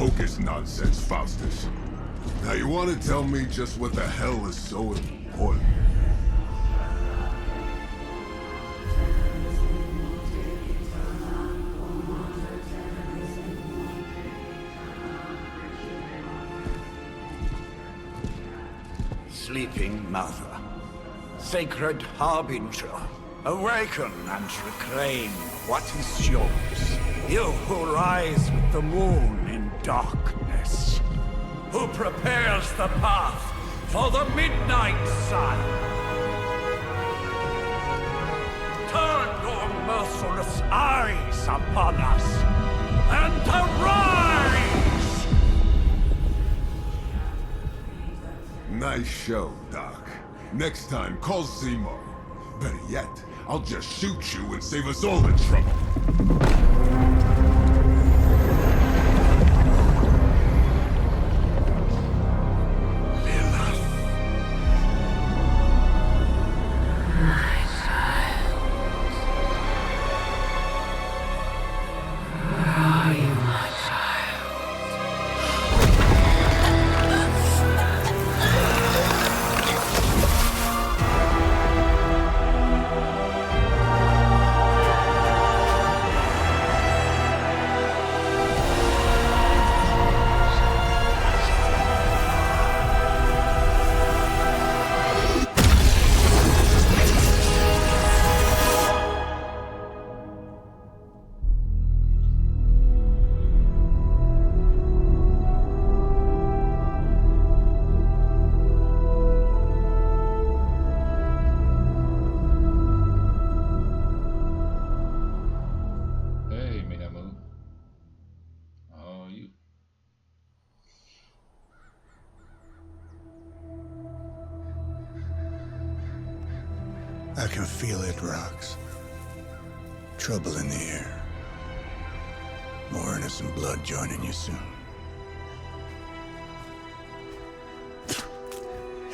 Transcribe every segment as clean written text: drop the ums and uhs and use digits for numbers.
hocus nonsense, Faustus. Now you want to tell me just what the hell is so important? Sleeping Mother, sacred harbinger, awaken and reclaim what is yours. You who rise with the moon in darkness, who prepares the path for the midnight sun. Turn your merciless eyes upon us, and arise! Nice show, Doc. Next time, call Zemo. Better yet, I'll just shoot you and save us all the trouble. I can feel it, Rox. Trouble in the air. More innocent blood joining you soon.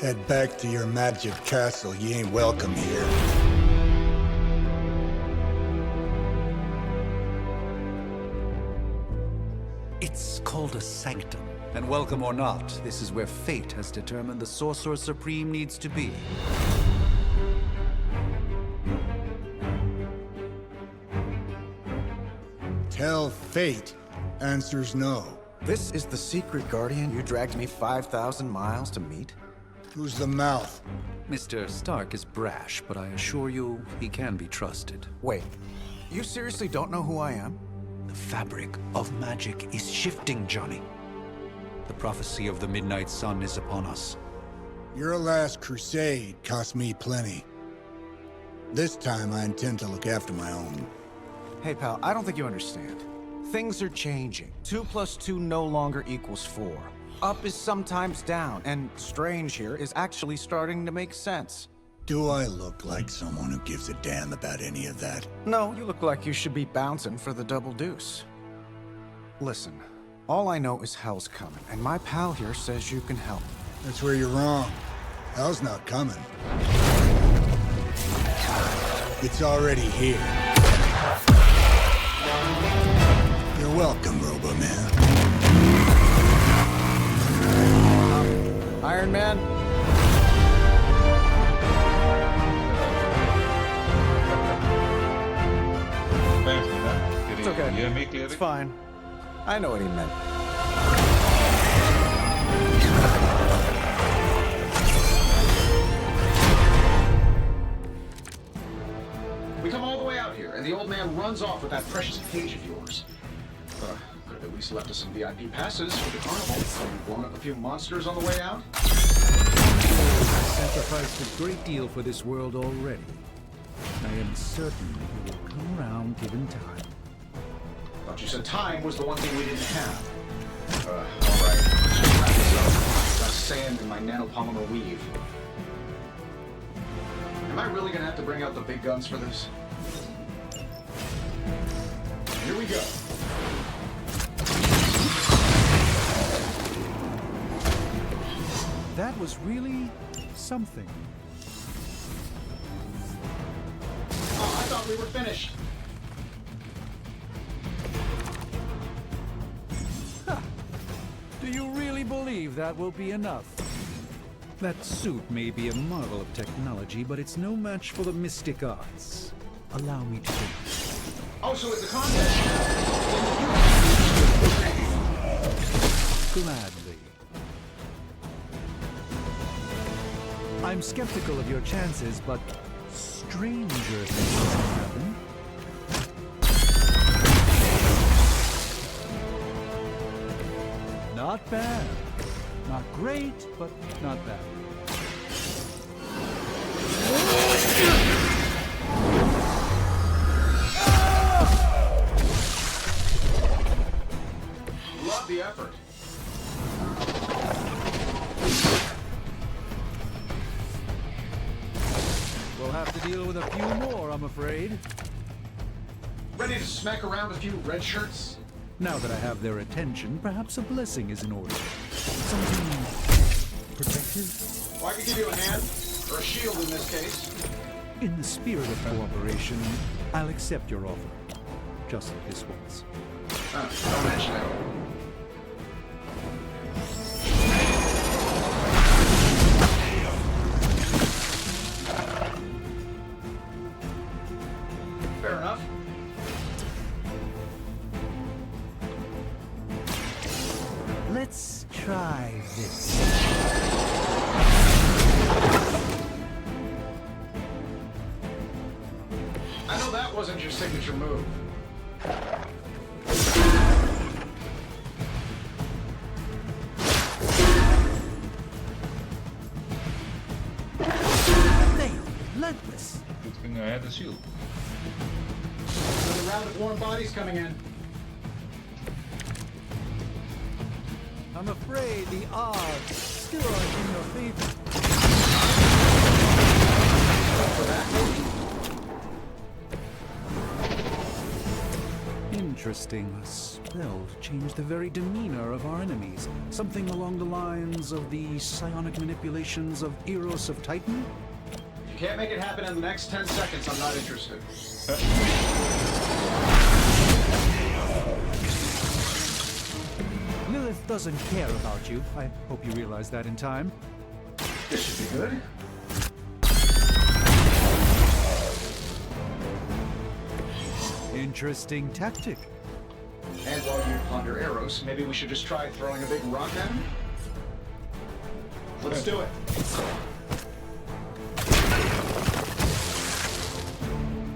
Head back to your magic castle. You ain't welcome here. It's called a sanctum. And welcome or not, this is where fate has determined the Sorcerer Supreme needs to be. Tell fate. Answers no. This is the secret guardian you dragged me 5,000 miles to meet? Who's the mouth? Mr. Stark is brash, but I assure you, he can be trusted. Wait, you seriously don't know who I am? The fabric of magic is shifting, Johnny. The prophecy of the Midnight Sun is upon us. Your last crusade cost me plenty. This time I intend to look after my own. Hey pal, I don't think you understand. Things are changing. 2 + 2 no longer equals 4. Up is sometimes down, and strange here is actually starting to make sense. Do I look like someone who gives a damn about any of that? No, you look like you should be bouncing for the double deuce. Listen, all I know is hell's coming, and my pal here says you can help. That's where you're wrong. Hell's not coming. It's already here. You're welcome, Robo-Man. Iron Man? It's okay. It's fine. I know what he meant. We come all the way out here, and the old man runs off with that precious cage of yours. Could have at least left us some VIP passes for the carnival. So we've blown up a few monsters on the way out. Sacrificed a great deal for this world already. I am certain he will come around given time. Thought you said time was the one thing we didn't have. Alright. Let's wrap this up. Got sand in my nanopolymer weave. Am I really gonna have to bring out the big guns for this? Here we go. That was really something. Oh, I thought we were finished. Do you really believe that will be enough? That suit may be a marvel of technology, but it's no match for the mystic arts. Allow me to finish. Oh, so it's a contest now. Gladly. I'm skeptical of your chances, but stranger things can happen. Not bad. Not great, but not bad. Love the effort. We'll have to deal with a few more, I'm afraid. Ready to smack around a few red shirts? Now that I have their attention, perhaps a blessing is in order. Something protective? Well, I could give you a hand, or a shield in this case. In the spirit of cooperation, I'll accept your offer. Just like this once. Don't mention it. Fair enough. Let's try this. I know that wasn't your signature move. They are relentless. Good thing I had the shield. Another round of warm bodies coming in. I'm afraid the odds still aren't in your favor. Interesting. A spell to change the very demeanor of our enemies. Something along the lines of the psionic manipulations of Eros of Titan? If you can't make it happen in the next 10 seconds, I'm not interested. Lilith doesn't care about you. I hope you realize that in time. This should be good. Interesting tactic. And while you ponder Eros, maybe we should just try throwing a big rock at him? Let's do it.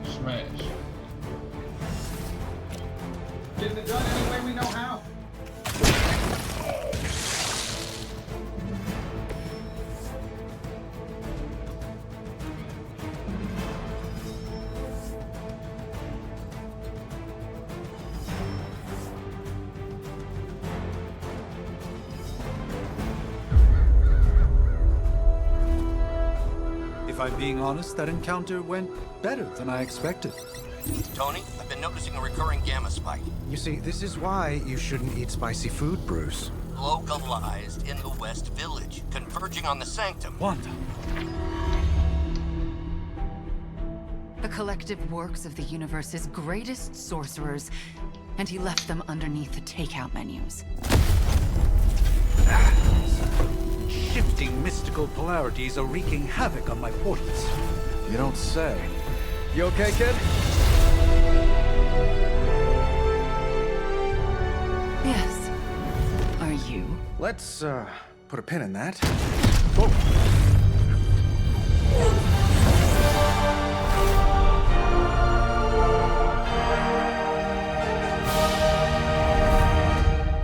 Smash. Getting it done any way we know how. If I'm being honest, that encounter went better than I expected. Tony, I've been noticing a recurring gamma spike. You see, this is why you shouldn't eat spicy food, Bruce. Localized in the West Village, converging on the Sanctum. Wanda. The collective works of the universe's greatest sorcerers, and he left them underneath the takeout menus. Shifting mystical polarities are wreaking havoc on my portals. You don't say. You okay, kid? Yes. Are you? Let's, put a pin in that.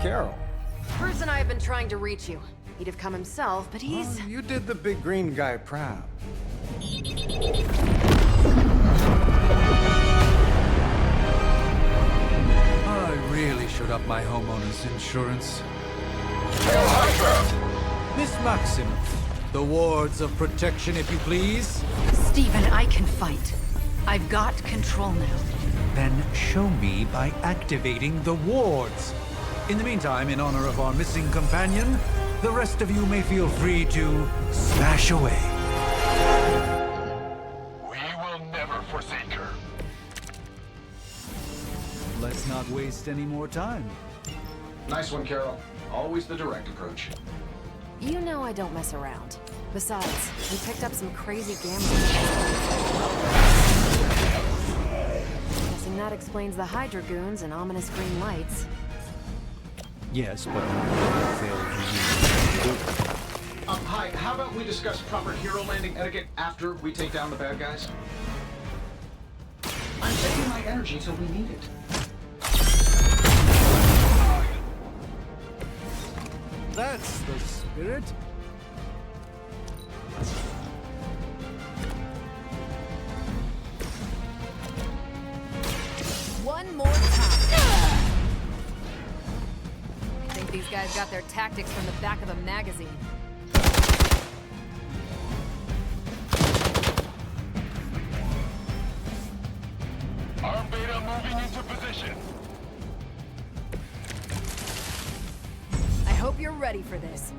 Carol. Bruce and I have been trying to reach you. He'd have come himself, but he's... You did the big green guy proud. I really should up my homeowner's insurance. Miss Maximoff, the wards of protection, if you please. Stephen, I can fight. I've got control now. Then show me by activating the wards. In the meantime, in honor of our missing companion, the rest of you may feel free to smash away. We will never forsake her. Let's not waste any more time. Nice one, Carol. Always the direct approach. You know I don't mess around. Besides, we picked up some crazy gamma. Guessing that explains the Hydra goons and ominous green lights. Yes, but Hi, how about we discuss proper hero landing etiquette after we take down the bad guys? I'm saving my energy till we need it. That's the spirit. One more time. I think these guys got their tactics from the back of a magazine. Arm Beta moving into position. I hope you're ready for this.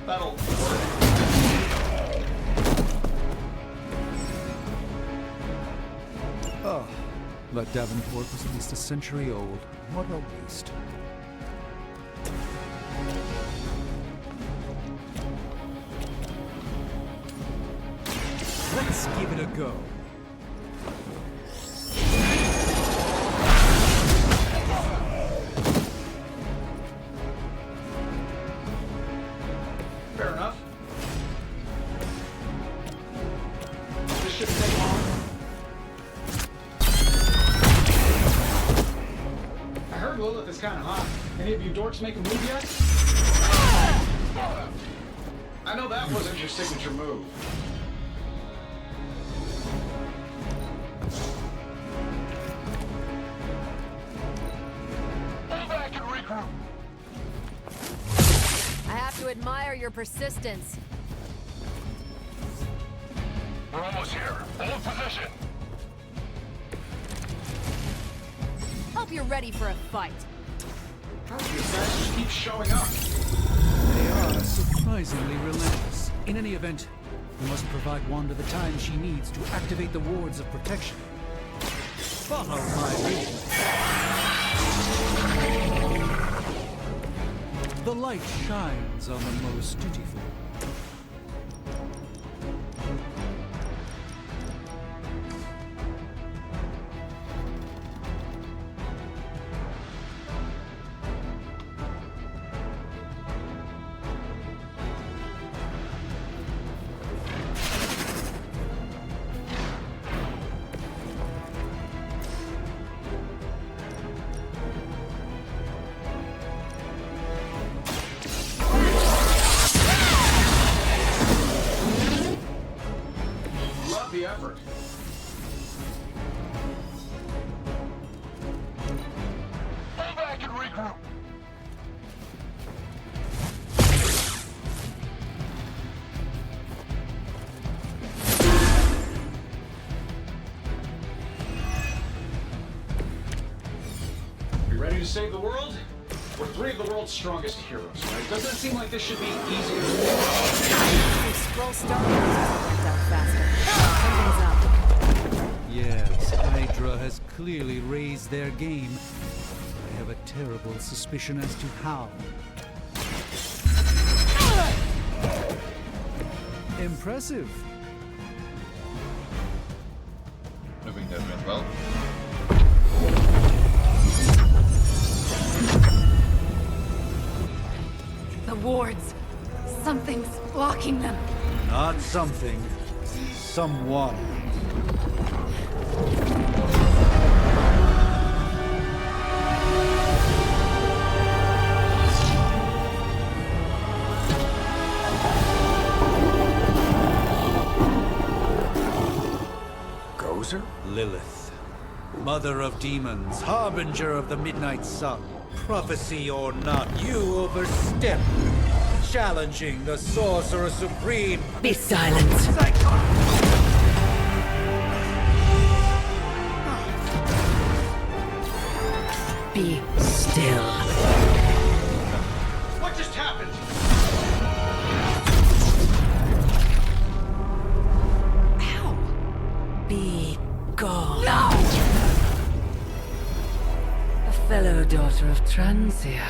That'll work. Oh, but Davenport was at least a century old. What a waste. Let's give it a go. Fair enough. This shouldn't take long. I heard Lilith is kind of hot. Any of you dorks make a move yet? I know that wasn't your signature move. Pull back and regroup. I have to admire your persistence. We're almost here. Hold position. Hope you're ready for a fight. These guys just keep showing up. They are surprisingly relentless. In any event, we must provide Wanda the time she needs to activate the wards of protection. Follow my lead. The light shines on the most dutiful. Love the effort. Pull back and regroup. You ready to save the world? We're three of the world's strongest heroes, right? Doesn't it seem like this should be easier? If scroll start worked out faster. Something's up. Yes, Hydra has clearly raised their game. I have a terrible suspicion as to how. Impressive. I think that went well. The wards. Something's blocking them. Not something. Someone. Gozer? Lilith. Mother of demons, harbinger of the midnight sun. Prophecy or not, you overstep, challenging the Sorcerer Supreme. Be silent. Be still. What just happened? Be gone. No! A fellow daughter of Transia.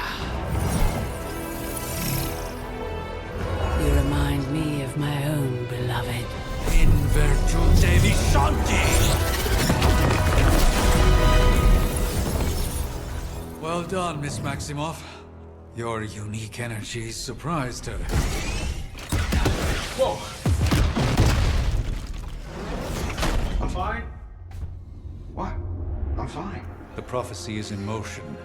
You remind me of my own beloved. In virtute vishanti! Well done, Miss Maximoff. Your unique energy surprised her. Whoa! I'm fine. What? I'm fine. The prophecy is in motion.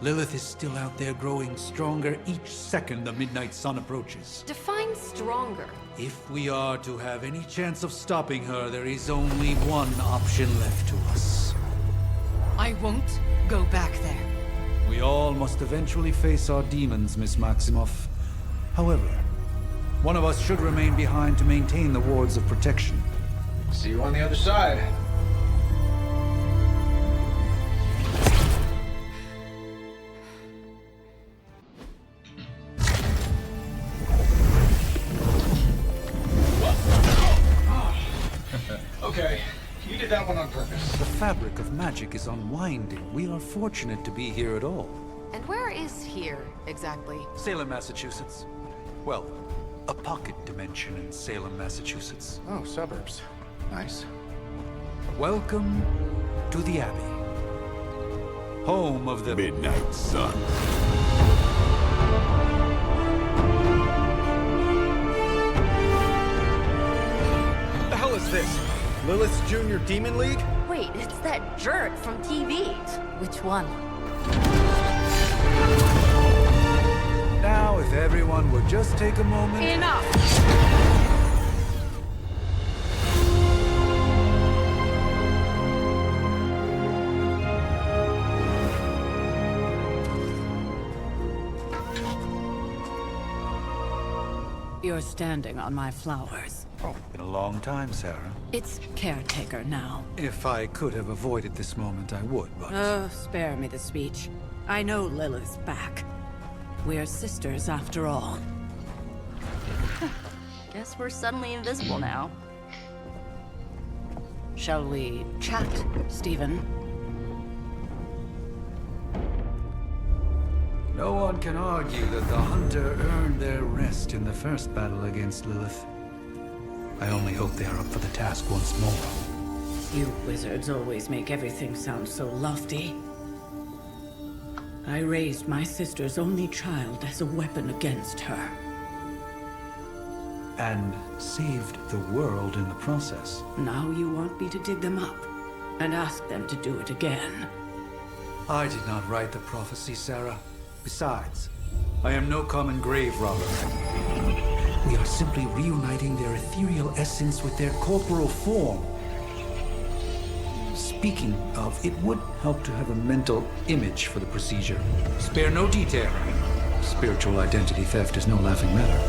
Lilith is still out there growing stronger each second the midnight sun approaches. Define stronger. If we are to have any chance of stopping her, there is only one option left to us. I won't go back there. We all must eventually face our demons, Miss Maximoff. However, one of us should remain behind to maintain the wards of protection. See you on the other side. Okay, you did that one on purpose. The fabric of magic is unwinding. We are fortunate to be here at all. And where is here, exactly? Salem, Massachusetts. Well, a pocket dimension in Salem, Massachusetts. Oh, suburbs. Nice. Welcome to the Abbey. Home of the Midnight Sun. What the hell is this? Lilith's Junior Demon League? Wait, it's that jerk from TV. Which one? Now, if everyone would just take a moment... Enough! You're standing on my flowers. Oh, been a long time, Sarah. It's caretaker now. If I could have avoided this moment, I would, but... Oh, spare me the speech. I know Lilith's back. We're sisters after all. Guess we're suddenly invisible now. Shall we chat, Stephen? No one can argue that the Hunter earned their rest in the first battle against Lilith. I only hope they are up for the task once more. You wizards always make everything sound so lofty. I raised my sister's only child as a weapon against her. And saved the world in the process. Now you want me to dig them up and ask them to do it again. I did not write the prophecy, Sarah. Besides, I am no common grave robber. We are simply reuniting their ethereal essence with their corporal form. Speaking of, it would help to have a mental image for the procedure. Spare no detail. Spiritual identity theft is no laughing matter.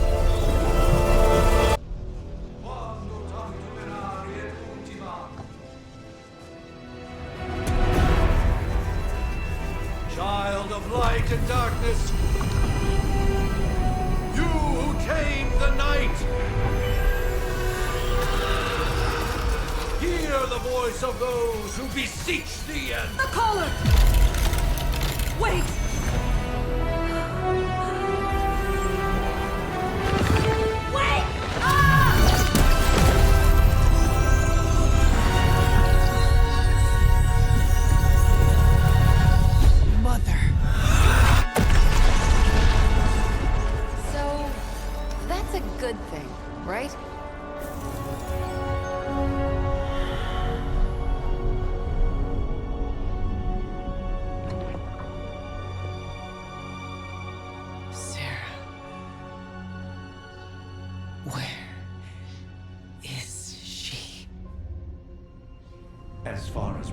Child of light and darkness, you who tamed the night, hear the voice of those who beseech thee and... The caller! Wait! Wait! Mother. So, that's a good thing, right?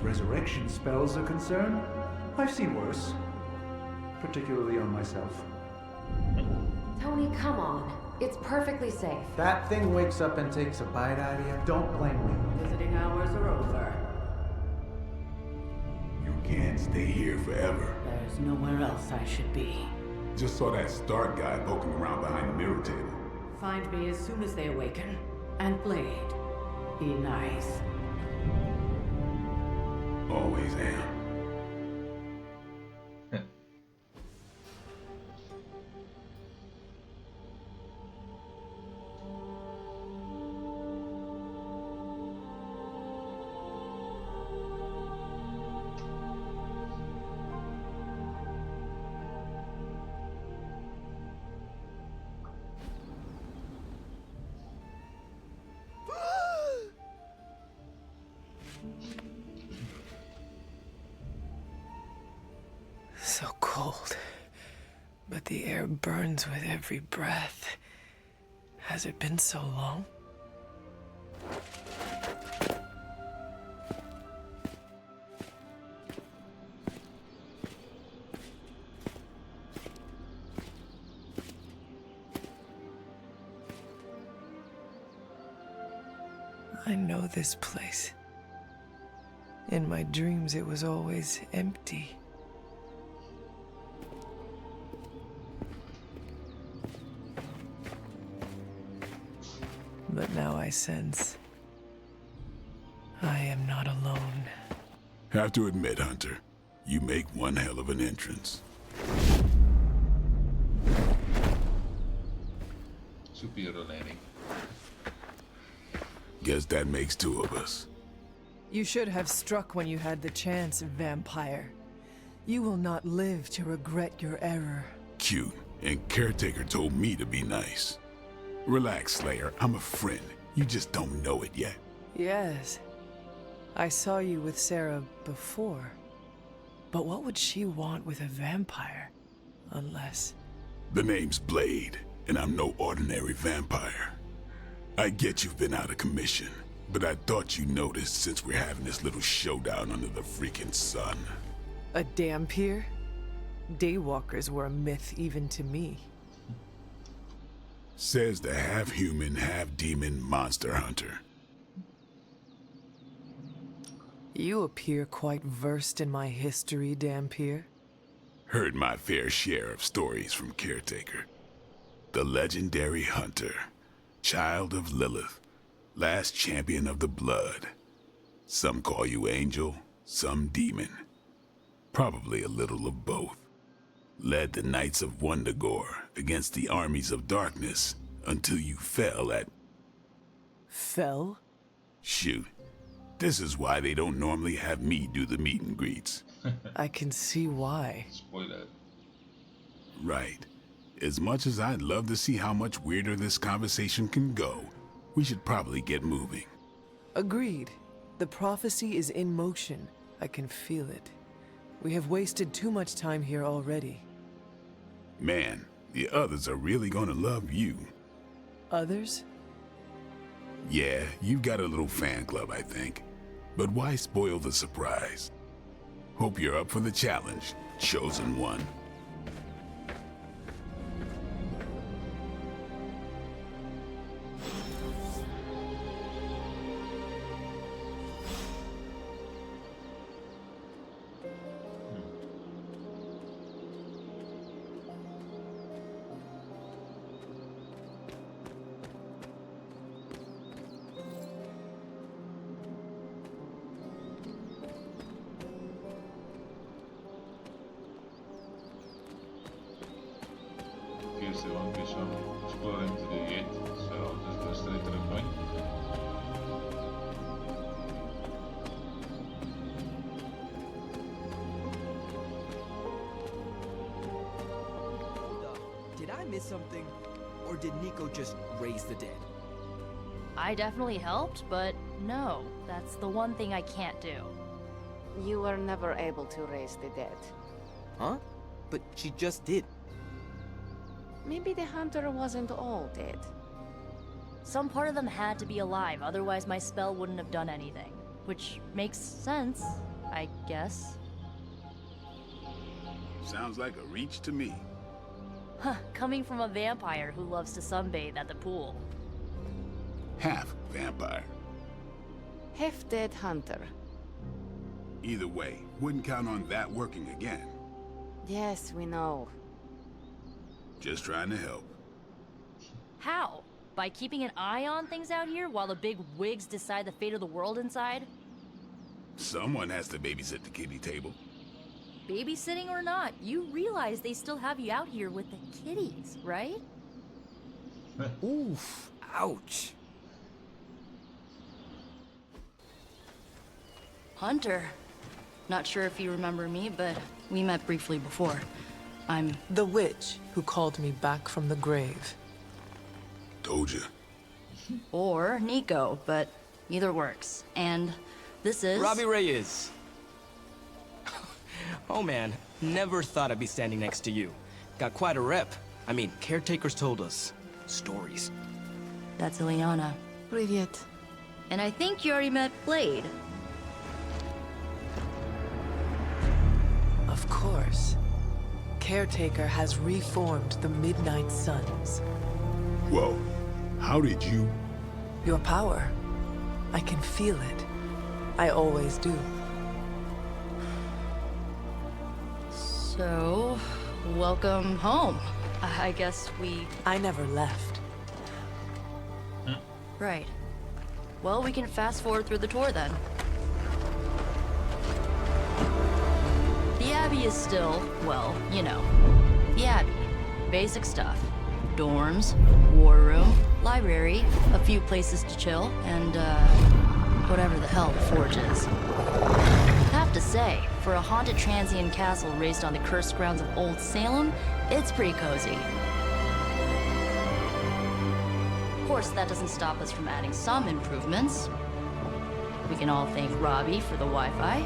resurrection spells are concerned, I've seen worse. Particularly on myself. Tony, come on. It's perfectly safe. That thing wakes up and takes a bite out of you. Don't blame me. Visiting hours are over. You can't stay here forever. There's nowhere else I should be. Just saw that Stark guy poking around behind the mirror table. Find me as soon as they awaken. And Blade, be nice. Always am. So cold, but the air burns with every breath. Has it been so long? I know this place. In my dreams, it was always empty. But now I sense I am not alone. Have to admit, Hunter, you make one hell of an entrance. Superhero landing. Guess that makes two of us. You should have struck when you had the chance, vampire. You will not live to regret your error. Cute, and Caretaker told me to be nice. Relax, Slayer. I'm a friend. You just don't know it yet. Yes. I saw you with Sarah before. But what would she want with a vampire? Unless... The name's Blade, and I'm no ordinary vampire. I get you've been out of commission, but I thought you noticed since we're having this little showdown under the freaking sun. A Dhampir? Daywalkers were a myth even to me. Says the half-human, half-demon monster hunter. You appear quite versed in my history, Dhampir. Heard my fair share of stories from Caretaker. The legendary hunter, child of Lilith, last champion of the blood. Some call you angel, some demon. Probably a little of both. Led the Knights of Wundagore against the armies of darkness until you fell at... Fell? Shoot. This is why they don't normally have me do the meet and greets. I can see why. Spoiler. Right. As much as I'd love to see how much weirder this conversation can go, we should probably get moving. Agreed. The prophecy is in motion. I can feel it. We have wasted too much time here already. Man, the others are really gonna love you. Others? Yeah, you've got a little fan club, I think. But why spoil the surprise? Hope you're up for the challenge, Chosen One. Guess there won't be some exploring to do yet, so I'll just go straight to the point. Did I miss something? Or did Nico just raise the dead? I definitely helped, but no, that's the one thing I can't do. You were never able to raise the dead. Huh? But she just did. Maybe the hunter wasn't all dead. Some part of them had to be alive, otherwise my spell wouldn't have done anything. Which makes sense, I guess. Sounds like a reach to me. Huh, coming from a vampire who loves to sunbathe at the pool. Half vampire. Half dead hunter. Either way, wouldn't count on that working again. Yes, we know. Just trying to help. How? By keeping an eye on things out here while the big wigs decide the fate of the world inside? Someone has to babysit the kiddie table. Babysitting or not, you realize they still have you out here with the kiddies, right? Oof. Ouch. Hunter. Not sure if you remember me, but we met briefly before. I'm... The witch who called me back from the grave. Told you. Or Nico, but either works. And this is... Robbie Reyes. Oh man, never thought I'd be standing next to you. Got quite a rep. I mean, caretakers told us stories. That's Ileana. Привет. And I think you already met Blade. Of course. Caretaker has reformed the Midnight Suns. Whoa. How did you... Your power. I can feel it. I always do. So, welcome home. I guess we... I never left. Right. Well, we can fast forward through the tour then. The Abbey is still, well, you know, the Abbey. Basic stuff. Dorms, war room, library, a few places to chill, and, whatever the hell the Forge is. Have to say, for a haunted transient castle raised on the cursed grounds of Old Salem, it's pretty cozy. Of course, that doesn't stop us from adding some improvements. We can all thank Robbie for the Wi-Fi.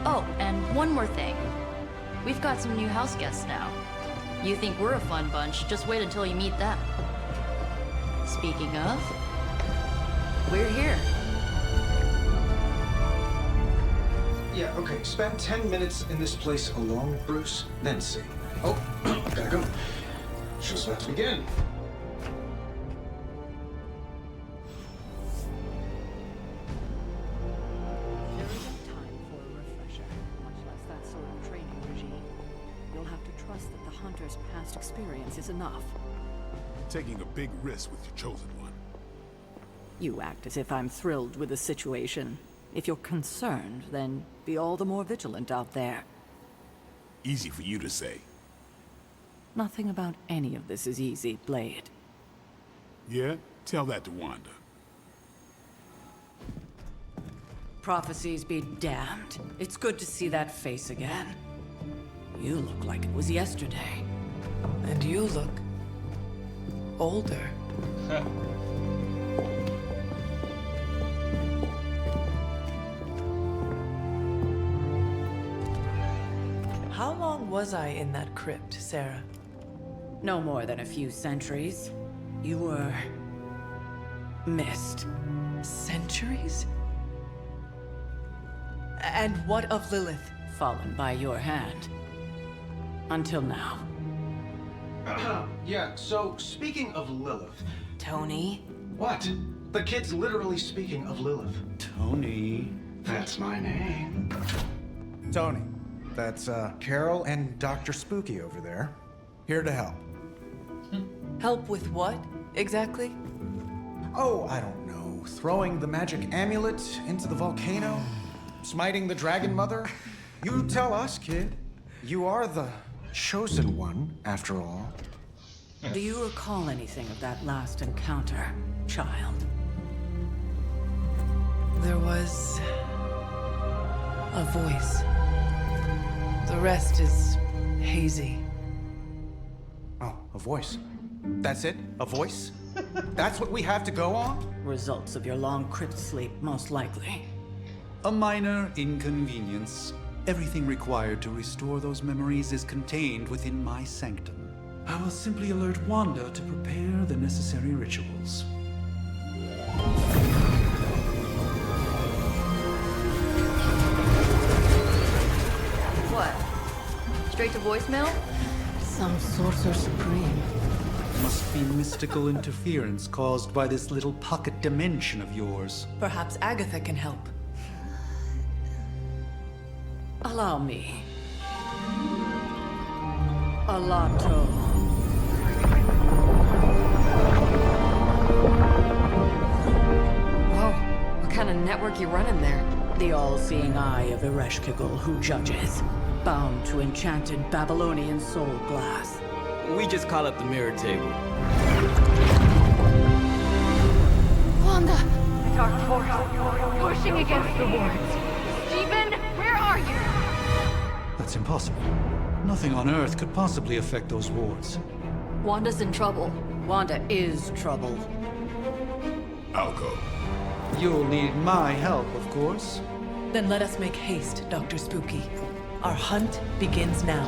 Oh, and one more thing. We've got some new house guests now. You think we're a fun bunch, just wait until you meet them. Speaking of, we're here. Yeah, okay. Spend 10 minutes in this place alone, Bruce, then see. Oh, gotta go. Show's about to begin. There isn't time for a refresher, much less that sort of training regime. You'll have to trust that the Hunter's past experience is enough. Taking a big risk with your chosen one. You act as if I'm thrilled with the situation. If you're concerned, then be all the more vigilant out there. Easy for you to say. Nothing about any of this is easy, Blade. Yeah? Tell that to Wanda. Prophecies be damned. It's good to see that face again. You look like it was yesterday. And you look... older. How long was I in that crypt, Sarah? No more than a few centuries. You were... missed. Centuries? And what of Lilith? Fallen by your hand. Until now. Yeah, so speaking of Lilith... Tony? What? The kid's literally speaking of Lilith. Tony. That's my name. Tony. That's, Carol and Dr. Spooky over there. Here to help. Help with what, exactly? Oh, I don't know. Throwing the magic amulet into the volcano? Smiting the Dragon Mother? You tell us, kid. You are the chosen one, after all. Do you recall anything of that last encounter, child? There was... a voice. The rest is hazy. Oh, a voice. That's it? A voice? That's what we have to go on? Results of your long crypt sleep, most likely. A minor inconvenience. Everything required to restore those memories is contained within my sanctum. I will simply alert Wanda to prepare the necessary rituals. straight to voicemail? Some Sorcerer Supreme. Must be mystical interference caused by this little pocket dimension of yours. Perhaps Agatha can help. Allow me. Alato. Whoa, what kind of network you running there? The all-seeing eye of Ereshkigal who judges, bound to enchanted Babylonian soul glass. We just call it the mirror table. Wanda! Dark force, pushing against the wards. Stephen, where are you? That's impossible. Nothing on Earth could possibly affect those wards. Wanda's in trouble. Wanda is troubled. I'll go. You'll need my help, of course. Then let us make haste, Dr. Spooky. Our hunt begins now.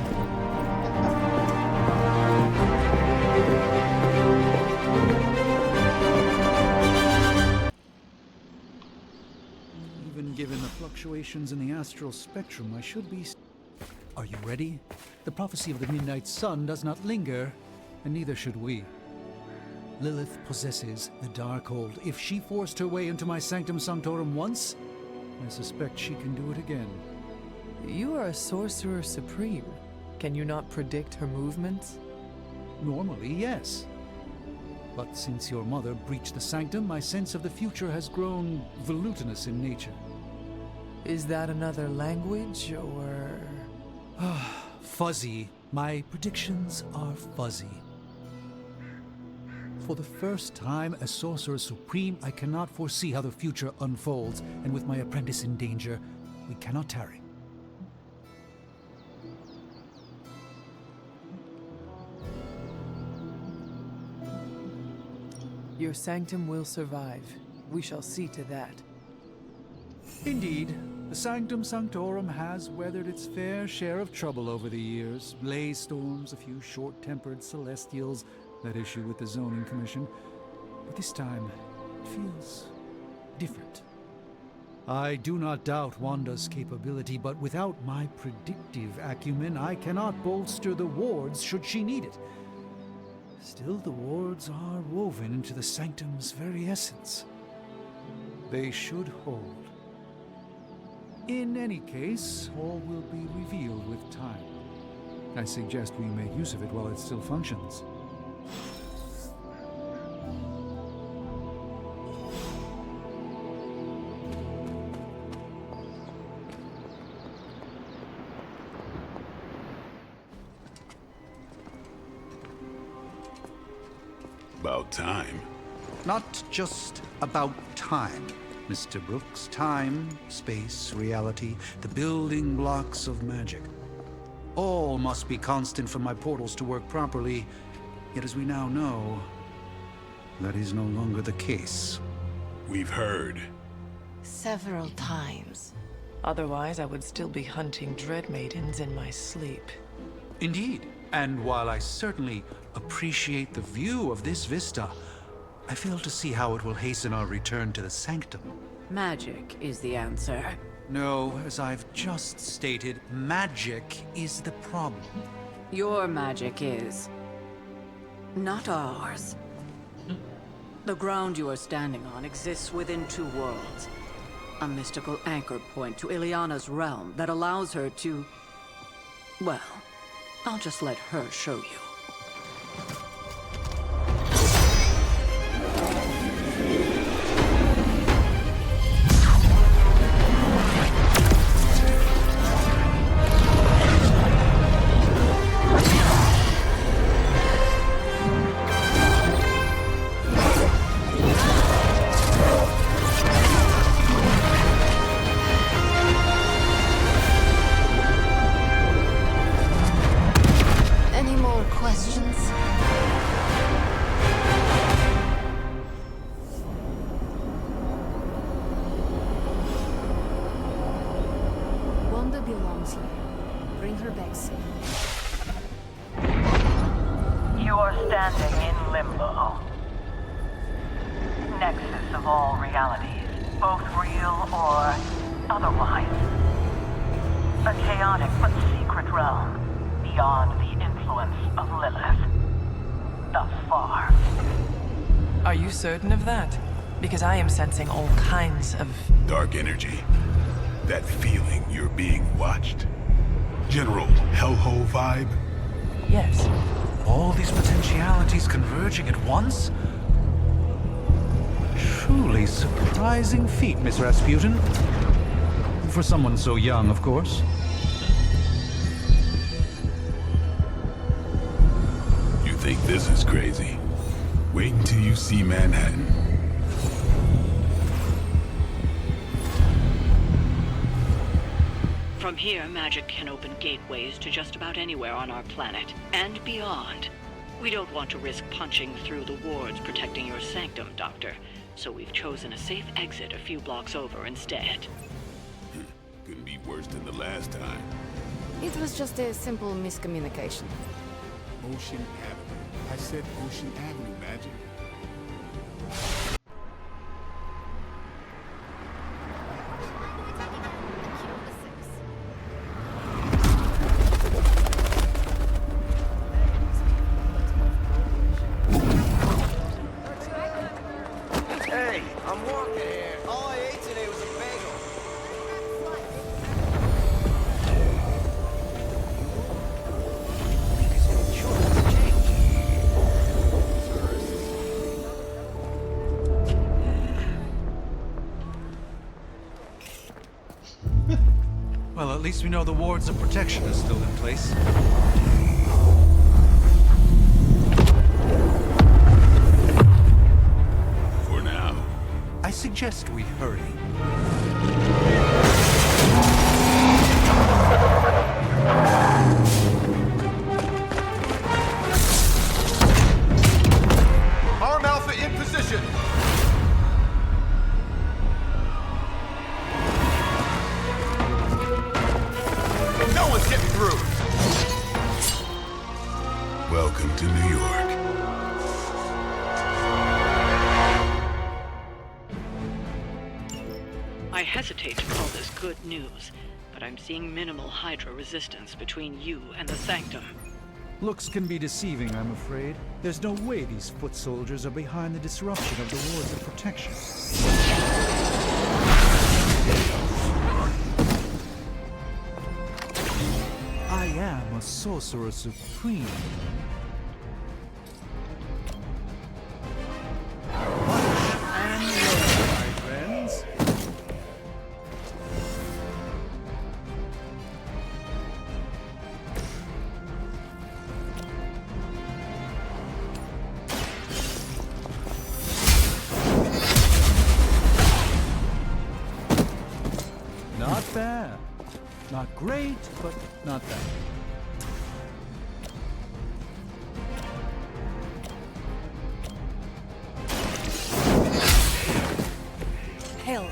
Even given the fluctuations in the astral spectrum, I should be... Are you ready? The prophecy of the Midnight Sun does not linger, and neither should we. Lilith possesses the Darkhold. If she forced her way into my Sanctum Sanctorum once, I suspect she can do it again. You are a Sorcerer Supreme. Can you not predict her movements? Normally, yes. But since your mother breached the Sanctum, my sense of the future has grown volutinous in nature. Is that another language, or...? Fuzzy. My predictions are fuzzy. For the first time as Sorcerer Supreme, I cannot foresee how the future unfolds, and with my apprentice in danger, we cannot tarry. Your sanctum will survive. We shall see to that. Indeed, the Sanctum Sanctorum has weathered its fair share of trouble over the years. Blaze storms, a few short-tempered celestials that issue with the Zoning Commission. But this time, it feels different. I do not doubt Wanda's capability, but without my predictive acumen, I cannot bolster the wards should she need it. Still, the wards are woven into the Sanctum's very essence. They should hold. In any case, all will be revealed with time. I suggest we make use of it while it still functions. About time. Not just about time, Mr. Brooks. Time, space, reality, the building blocks of magic. All must be constant for my portals to work properly, yet as we now know, that is no longer the case. We've heard. Several times. Otherwise, I would still be hunting Dread Maidens in my sleep. Indeed. And while I certainly appreciate the view of this vista, I fail to see how it will hasten our return to the Sanctum. Magic is the answer. No, as I've just stated, magic is the problem. Your magic is... not ours. The ground you are standing on exists within two worlds. A mystical anchor point to Ileana's realm that allows her to... well, I'll just let her show you. beyond the influence of Lilith. Thus far. Are you certain of that? Because I am sensing all kinds of... Dark energy. That feeling you're being watched. General hellhole vibe? Yes. All these potentialities converging at once? Truly surprising feat, Miss Rasputin. For someone so young, of course. You think this is crazy? Wait until you see Manhattan. From here, magic can open gateways to just about anywhere on our planet, and beyond. We don't want to risk punching through the wards protecting your sanctum, Doctor, so we've chosen a safe exit a few blocks over instead. Couldn't be worse than the last time. It was just a simple miscommunication. Ocean Avenue. I said Ocean Avenue, Magic. Hey, I'm walking here. All I ate today was a bagel. Well, at least we know the wards of protection are still in place. For now. I suggest we hurry. Arm Alpha in position. No one's getting through. Welcome to New York. I hesitate to call this good news, but I'm seeing minimal Hydra resistance between you and the Sanctum. Looks can be deceiving, I'm afraid. There's no way these foot soldiers are behind the disruption of the wards of protection. I am a sorcerer supreme. Watch and learn, my friends. Not bad. Not great, but not bad. Hell.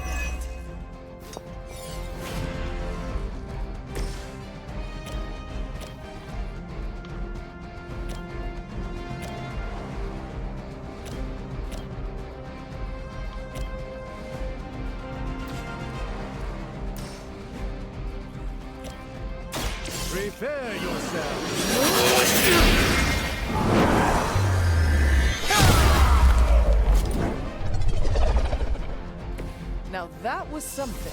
Prepare yourself. Now that was something.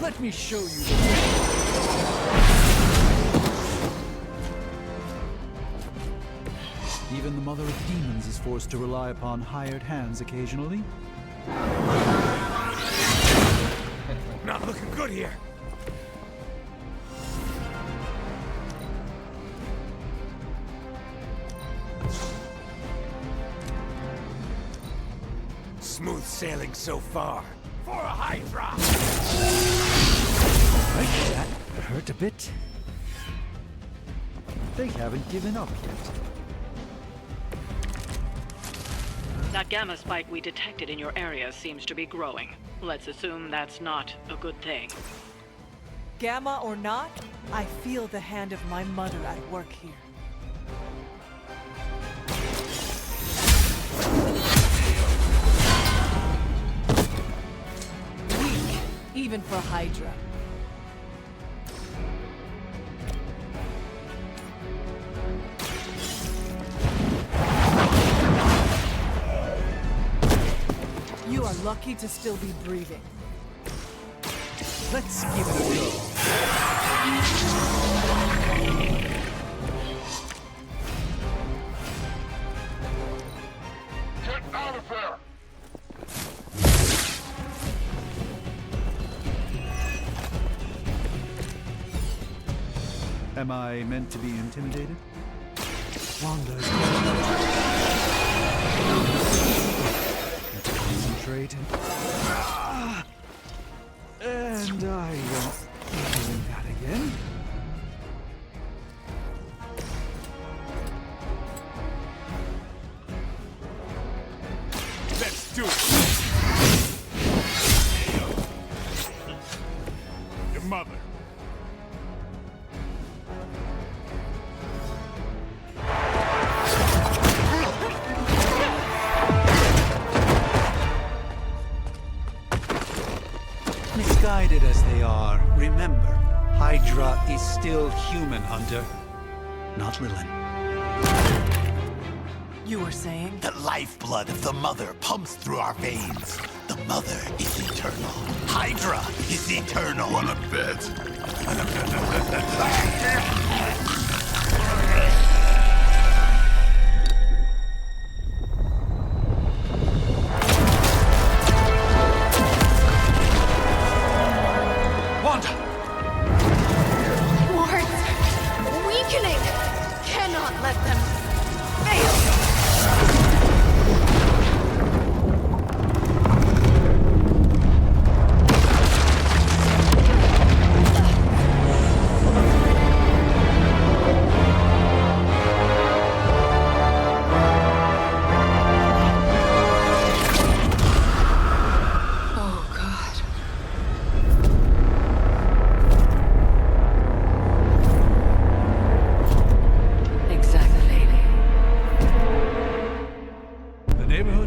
Let me show you the way. Even the Mother of Demons is forced to rely upon hired hands occasionally. Not looking good here. Smooth sailing so far. For a Hydra! Right, that hurt a bit. They haven't given up yet. That gamma spike we detected in your area seems to be growing. Let's assume that's not a good thing. Gamma or not, I feel the hand of my mother at work here. Weak, even for Hydra. You are lucky to still be breathing. Let's give it a go. Get out of there! Am I meant to be intimidated? Wanda's concentrate. And I won't be doing that again. Let's do it! Your mother. Misguided as they are, remember, Hydra is still human, Hunter. Not Lilin. You were saying? The lifeblood of the Mother pumps through our veins. The Mother is eternal. Hydra is eternal. Wanna bet?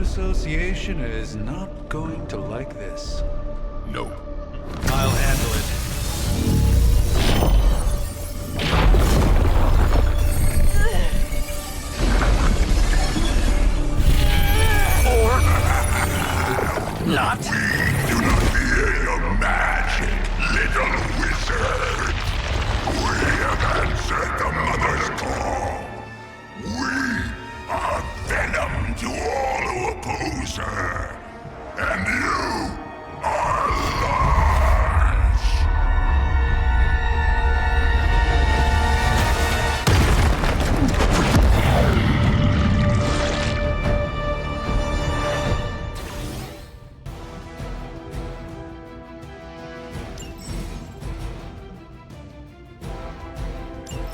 Association is not going to like this. Nope. I'll handle it. Or not. We do not fear your magic, little wizard. We have answered the Mother's call. We are venom to all who oppose her. And you are large.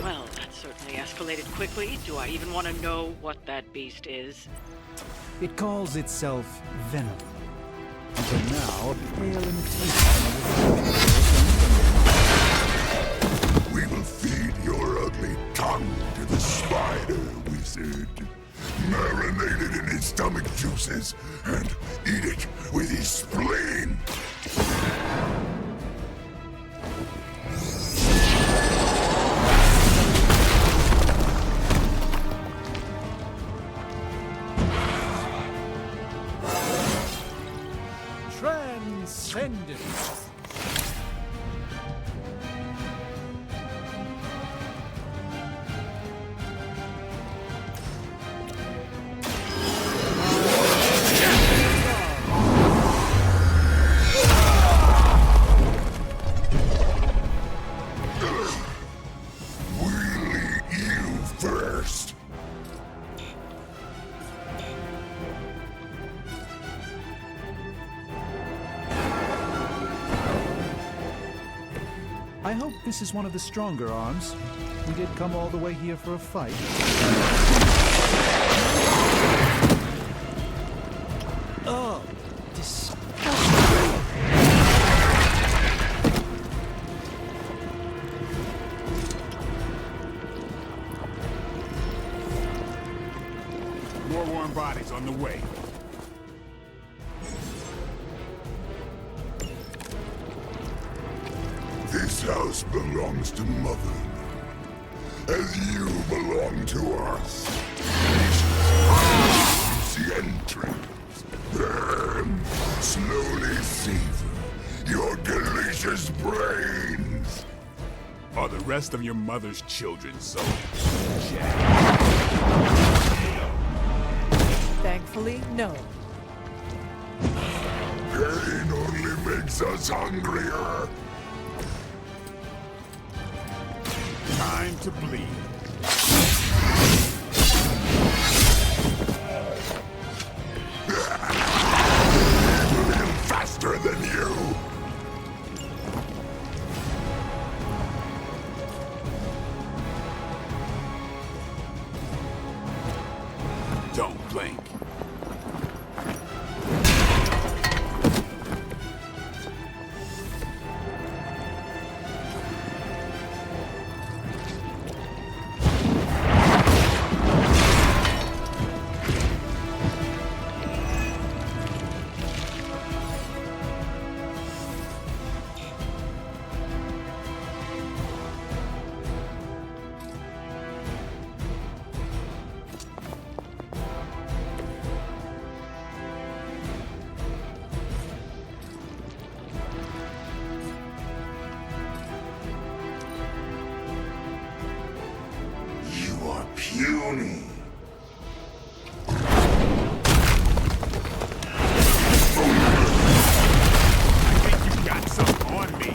Well, that certainly escalated quickly. Do I even want to know what that beast is? It calls itself Venom. Until now, a pale imitation of We will feed your ugly tongue to the spider wizard. Marinate it in his stomach juices and eat it with his spleen. Transcendence. We'll eat you first. I hope this is one of the stronger arms. We did come all the way here for a fight. More warm bodies on the way. This house belongs to Mother, as you belong to us. The entrance, then slowly savor your delicious brains. Are the rest of your mother's children so jacked? Thankfully, no. Pain only makes us hungrier. Time to bleed. Even faster than you. Don't blink. You are puny. I think you got something on me.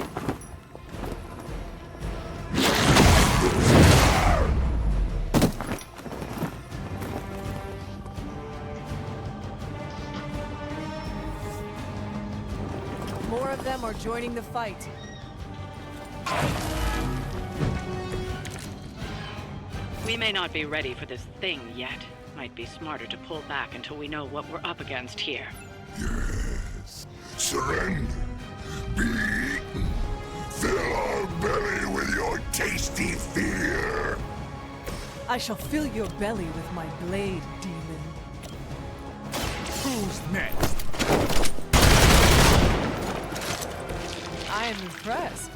More of them are joining the fight. We may not be ready for this thing yet. Might be smarter to pull back until we know what we're up against here. Yes. Surrender. Be eaten. Fill our belly with your tasty fear. I shall fill your belly with my blade, demon. Who's next? I am impressed.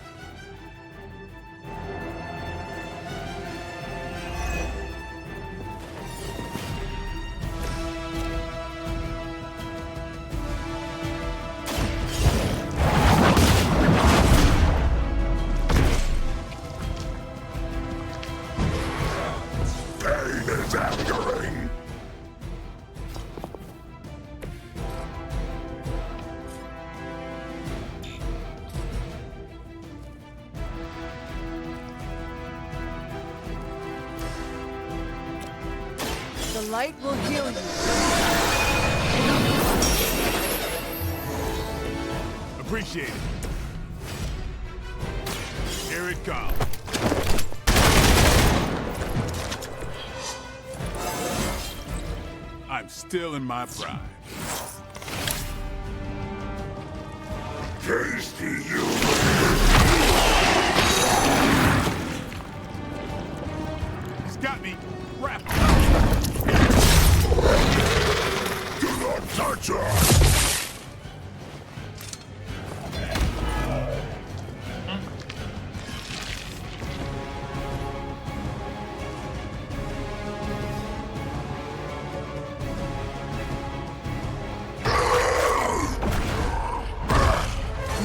Pain is angering. The light will heal you. Appreciate it. Here it comes. I'm still in my prime. Tasty you. He's got me. Wrap. Do not touch us.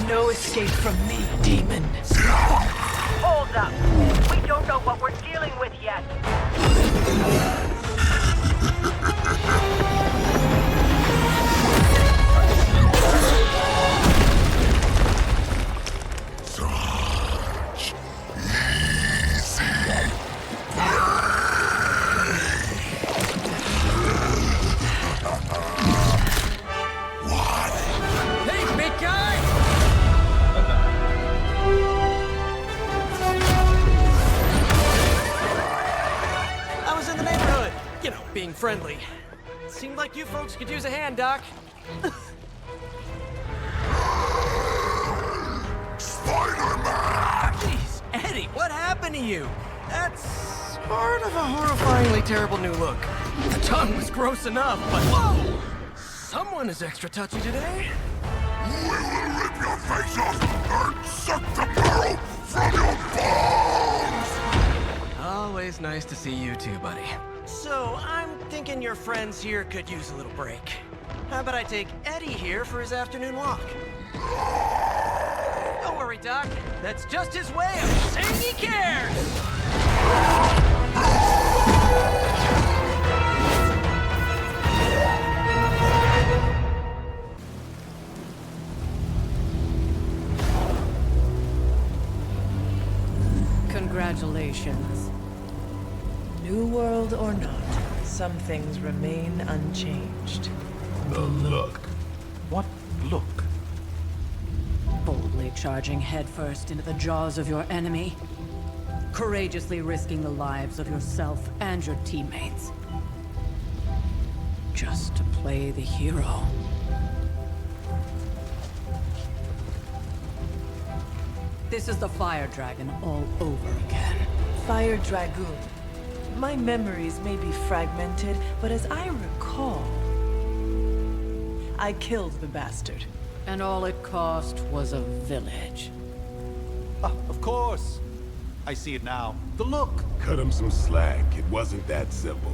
No escape from me, demon. Hold up. We don't know what we're dealing with yet. Such easy Hey, big guy! I was in the neighborhood. You know, being friendly. Seemed like you folks could use a hand, Doc. Spider-Man! Jeez, Eddie, what happened to you? That's sort of a horrifyingly terrible new look. The tongue was gross enough, but whoa! Someone is extra touchy today. We will rip your face off and suck the marrow from your bones! Always nice to see you too, buddy. So, I'm thinking your friends here could use a little break. How about I take Eddie here for his afternoon walk? Don't worry, Doc. That's just his way of saying he cares! Congratulations. New world or not, some things remain unchanged. The look. What look? Boldly charging headfirst into the jaws of your enemy. Courageously risking the lives of yourself and your teammates. Just to play the hero. This is the Fire Dragon all over again. Fire Dragoon. My memories may be fragmented, but as I recall, I killed the bastard. And all it cost was a village. Ah, of course. I see it now. The look. Cut him some slack. It wasn't that simple.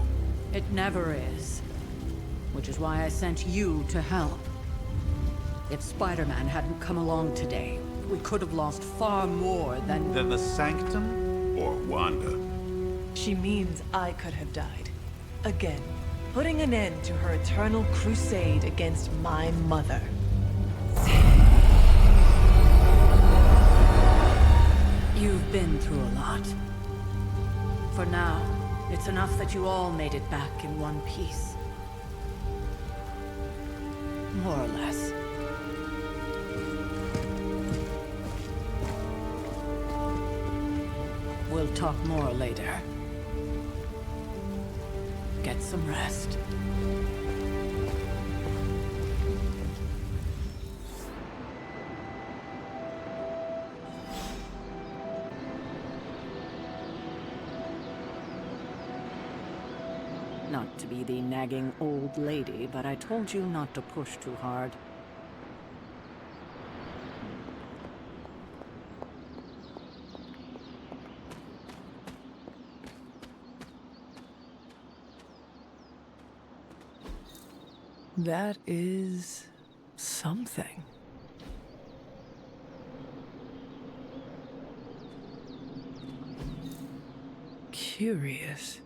It never is. Which is why I sent you to help. If Spider-Man hadn't come along today, we could have lost far more than... The Sanctum? Or Wanda. She means I could have died. Again, putting an end to her eternal crusade against my mother. You've been through a lot. For now, it's enough that you all made it back in one piece. More or less. We'll talk more later. Get some rest. Not to be the nagging old lady, but I told you not to push too hard. That is something. Curious.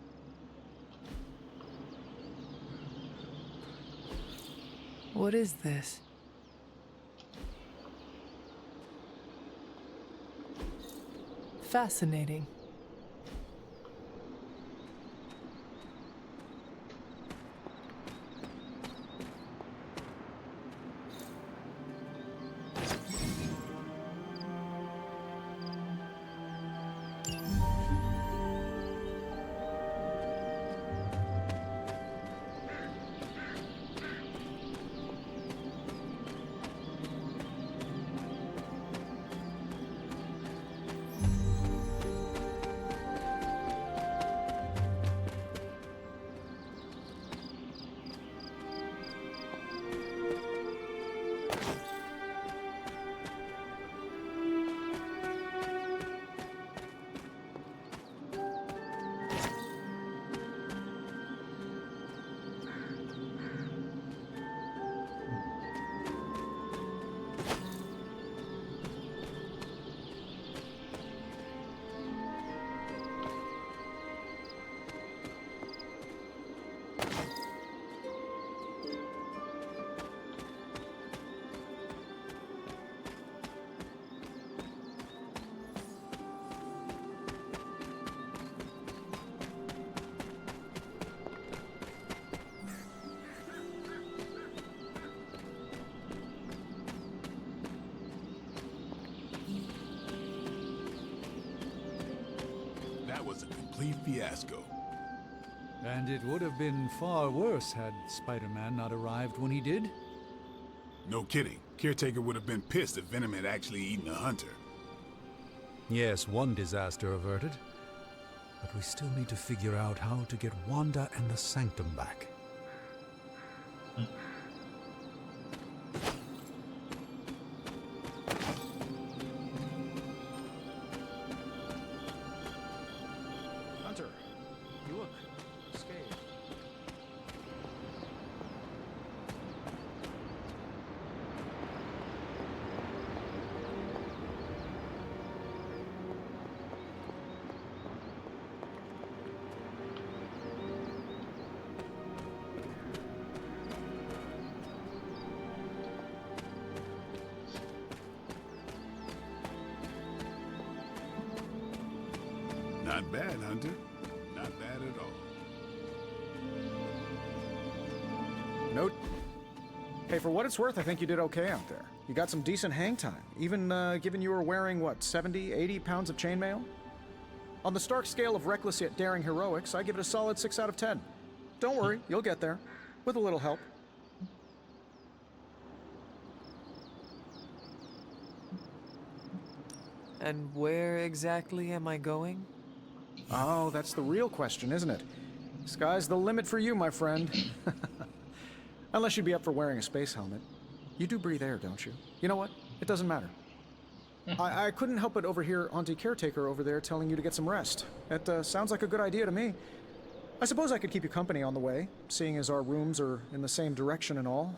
What is this? Fascinating. That was a complete fiasco. And it would have been far worse had Spider-Man not arrived when he did. No kidding. Caretaker would have been pissed if Venom had actually eaten a hunter. Yes, one disaster averted. But we still need to figure out how to get Wanda and the Sanctum back. Hunter, you look scathed. Not bad, Hunter. Not bad at all. Note. Hey, for what it's worth, I think you did okay out there. You got some decent hang time, even given you were wearing, what, 70, 80 pounds of chainmail? On the Stark scale of reckless yet daring heroics, I give it a solid 6 out of 10. Don't worry, you'll get there. With a little help. And where exactly am I going? Oh, that's the real question, isn't it? Sky's the limit for you, my friend. Unless you'd be up for wearing a space helmet. You do breathe air, don't you? You know what? It doesn't matter. I couldn't help but overhear Auntie Caretaker over there telling you to get some rest. It sounds like a good idea to me. I suppose I could keep you company on the way, seeing as our rooms are in the same direction and all.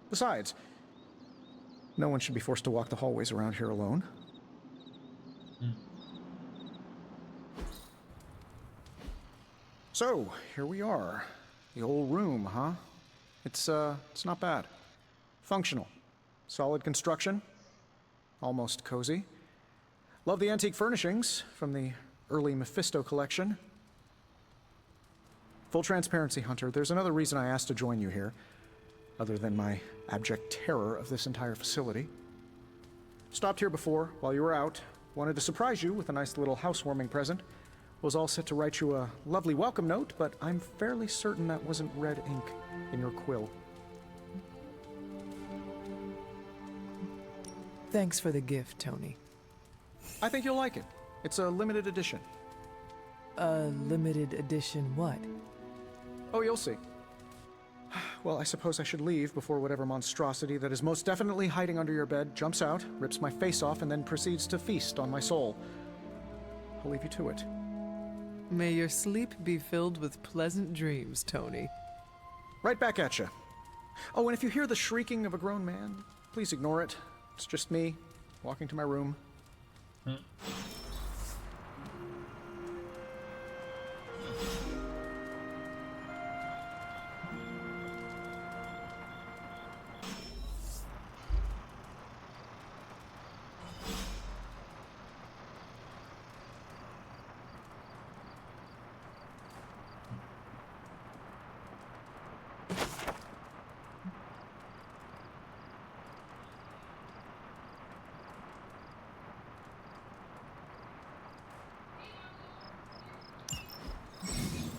Besides, no one should be forced to walk the hallways around here alone. So, here we are. The old room, huh? It's not bad. Functional. Solid construction. Almost cozy. Love the antique furnishings from the early Mephisto collection. Full transparency, Hunter, there's another reason I asked to join you here, other than my abject terror of this entire facility. Stopped here before, while you were out. Wanted to surprise you with a nice little housewarming present. Was all set to write you a lovely welcome note, but I'm fairly certain that wasn't red ink in your quill. Thanks for the gift, Tony. I think you'll like it. It's a limited edition. A limited edition what? Oh, you'll see. Well, I suppose I should leave before whatever monstrosity that is most definitely hiding under your bed jumps out, rips my face off, and then proceeds to feast on my soul. I'll leave you to it. May your sleep be filled with pleasant dreams, Tony. Right back at you. Oh, and if you hear the shrieking of a grown man, please ignore it. It's just me, walking to my room.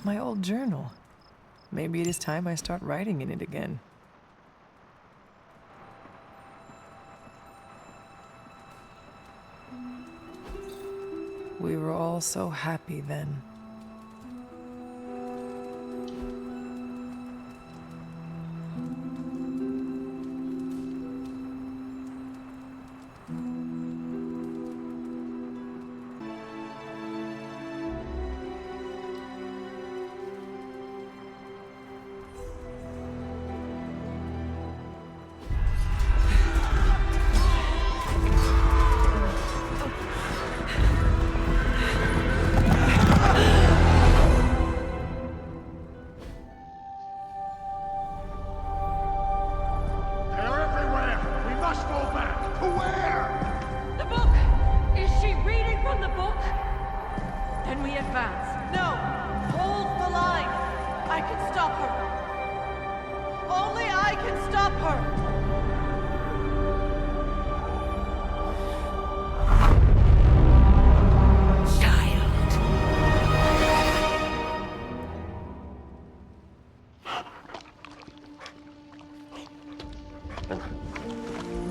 My old journal. Maybe it is time I start writing in it again. We were all so happy then.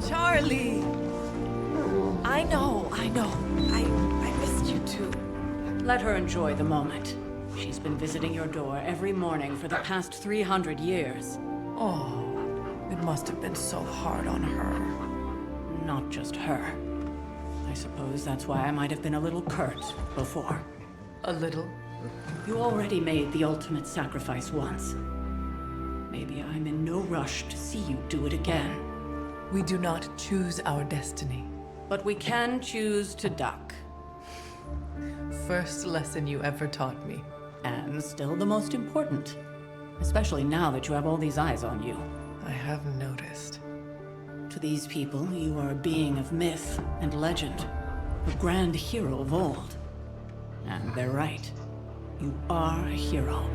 Charlie! I know. I missed you too. Let her enjoy the moment. She's been visiting your door every morning for the past 300 years. Oh, it must have been so hard on her. Not just her. I suppose that's why I might have been a little curt before. A little? You already made the ultimate sacrifice once. Maybe I'm in no rush to see you do it again. We do not choose our destiny. But we can choose to duck. First lesson you ever taught me. And still the most important. Especially now that you have all these eyes on you. I have noticed. To these people, you are a being of myth and legend. A grand hero of old. And they're right. You are a hero.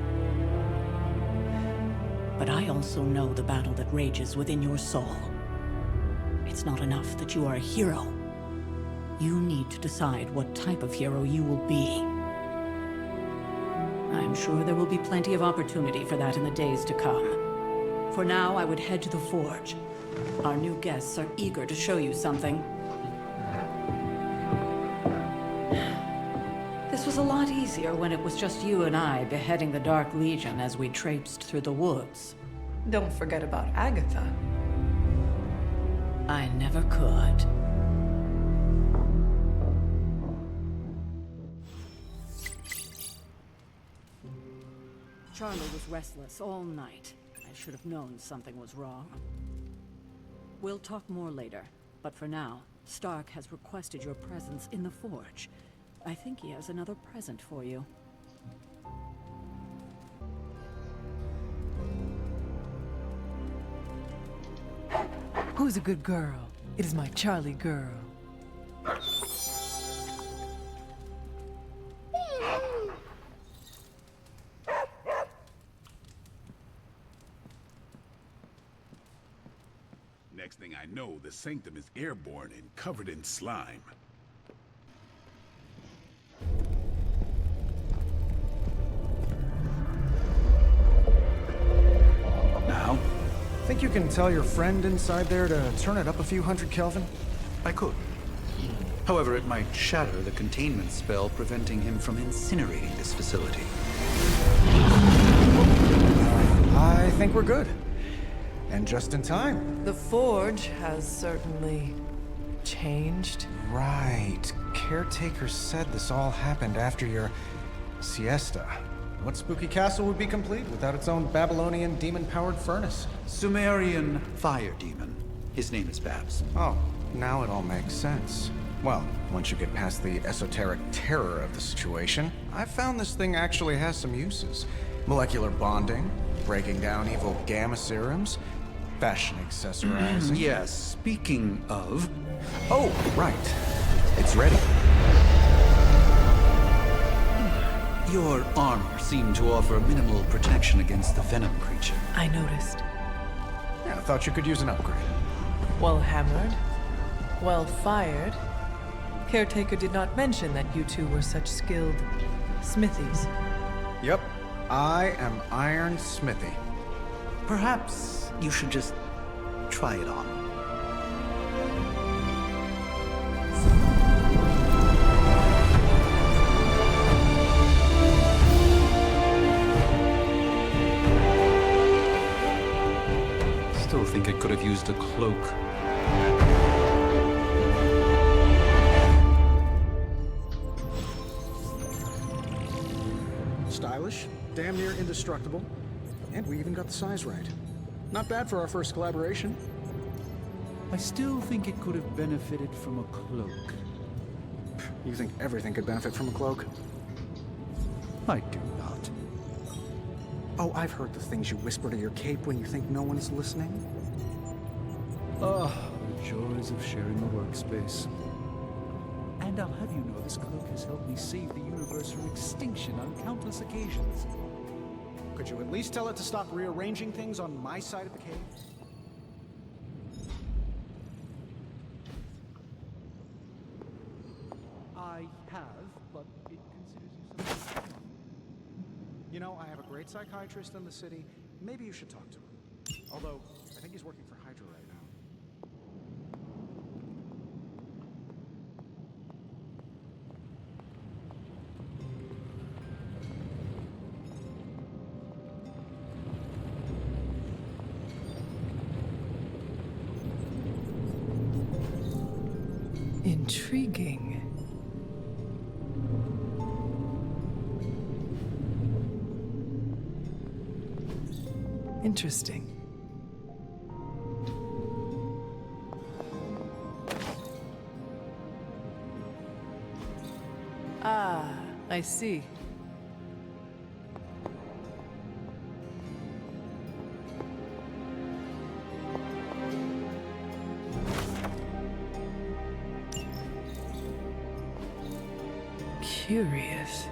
But I also know the battle that rages within your soul. It's not enough that you are a hero. You need to decide what type of hero you will be. I'm sure there will be plenty of opportunity for that in the days to come. For now, I would head to the Forge. Our new guests are eager to show you something. This was a lot easier when it was just you and I beheading the Dark Legion as we traipsed through the woods. Don't forget about Agatha. I never could. Charlie was restless all night. I should have known something was wrong. We'll talk more later, but for now, Stark has requested your presence in the Forge. I think he has another present for you. Who's a good girl? It is my Charlie girl. Next thing I know, the Sanctum is airborne and covered in slime. Now? Think you can tell your friend inside there to turn it up a few hundred Kelvin? I could. However, it might shatter the containment spell preventing him from incinerating this facility. I think we're good. And just in time. The Forge has certainly changed. Right. Caretaker said this all happened after your siesta. What spooky castle would be complete without its own Babylonian demon-powered furnace? Sumerian fire demon. His name is Babs. Oh, now it all makes sense. Well, once you get past the esoteric terror of the situation, I've found this thing actually has some uses. Molecular bonding, breaking down evil gamma serums, fashion accessorizing. Yes, speaking of... Oh, right. It's ready. Your armor seemed to offer minimal protection against the venom creature. I noticed. Yeah, I thought you could use an upgrade. Well hammered. Well fired. Caretaker did not mention that you two were such skilled smithies. Yep. I am Iron Smithy. Perhaps you should just try it on. Still think it could have used a cloak. Stylish, damn near indestructible, and we even got the size right. Not bad for our first collaboration. I still think it could have benefited from a cloak. You think everything could benefit from a cloak? I do not. Oh, I've heard the things you whisper to your cape when you think no one's listening. Ah, the joys of sharing a workspace. And I'll have you know this cloak has helped me save the universe from extinction on countless occasions. Could you at least tell it to stop rearranging things on my side of the cave? I have, but it considers you something. You know, I have a great psychiatrist in the city. Maybe you should talk to him. Although, I think he's working for Hydra right now. Intriguing. Interesting. Ah, I see. Curious.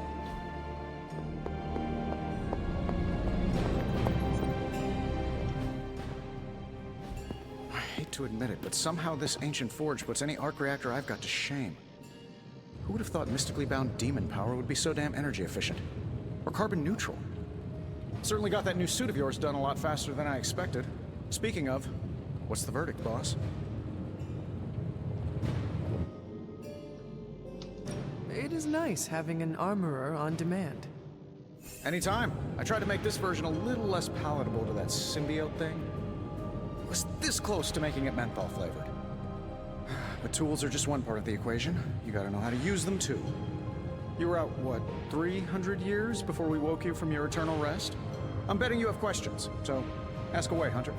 I hate to admit it, but somehow this ancient forge puts any arc reactor I've got to shame. Who would have thought mystically bound demon power would be so damn energy efficient? Or carbon neutral? Certainly got that new suit of yours done a lot faster than I expected. Speaking of, what's the verdict, boss? It is nice having an armorer on demand. Anytime. I tried to make this version a little less palatable to that symbiote thing. Was this close to making it menthol flavored. But tools are just one part of the equation. You gotta know how to use them too. You were out, what, 300 years before we woke you from your eternal rest? I'm betting you have questions, so ask away, Hunter.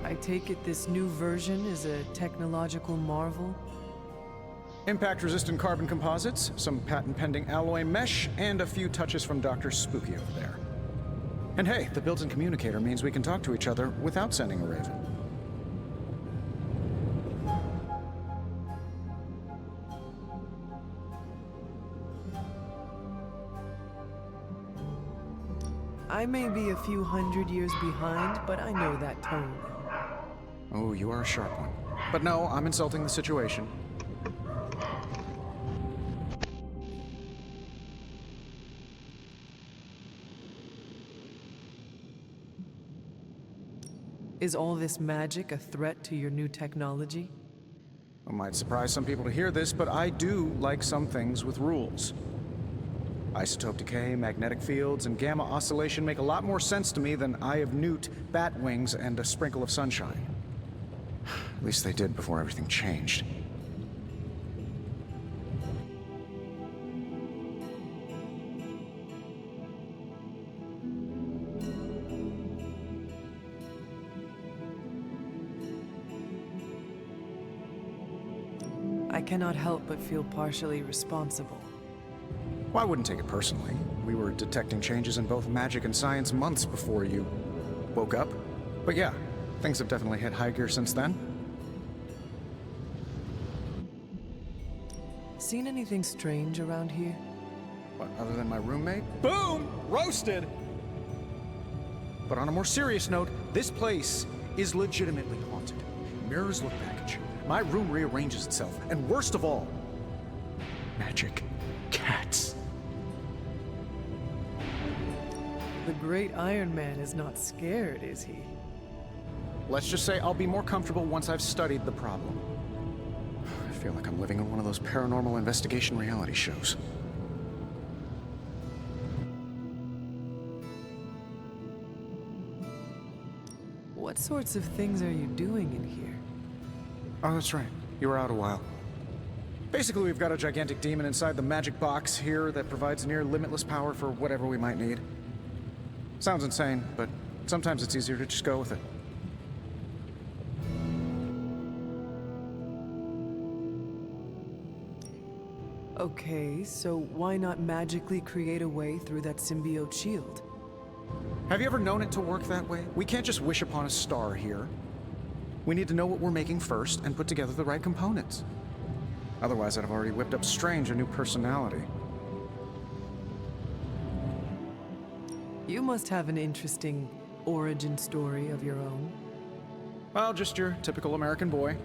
I take it this new version is a technological marvel? Impact-resistant carbon composites, some patent-pending alloy mesh, and a few touches from Dr. Spooky over there. And hey, the built-in communicator means we can talk to each other without sending a raven. I may be a few hundred years behind, but I know that tone. Oh, you are a sharp one. But no, I'm insulting the situation. Is all this magic a threat to your new technology? It might surprise some people to hear this, but I do like some things with rules. Isotope decay, magnetic fields, and gamma oscillation make a lot more sense to me than Eye of Newt, bat wings, and a sprinkle of sunshine. At least they did before everything changed. I cannot help but feel partially responsible. Well, I wouldn't take it personally. We were detecting changes in both magic and science months before you woke up. But yeah, things have definitely hit high gear since then. Seen anything strange around here? What, other than my roommate? Boom! Roasted! But on a more serious note, this place is legitimately haunted. Mirrors look back at you. My room rearranges itself. And worst of all, magic cats. The great Iron Man is not scared, is he? Let's just say I'll be more comfortable once I've studied the problem. I feel like I'm living in one of those paranormal investigation reality shows. What sorts of things are you doing in here? Oh, that's right. You were out a while. Basically, we've got a gigantic demon inside the magic box here that provides near limitless power for whatever we might need. Sounds insane, but sometimes it's easier to just go with it. Okay, so why not magically create a way through that symbiote shield? Have you ever known it to work that way? We can't just wish upon a star here. We need to know what we're making first and put together the right components. Otherwise, I'd have already whipped up Strange a new personality. You must have an interesting origin story of your own. Well, just your typical American boy.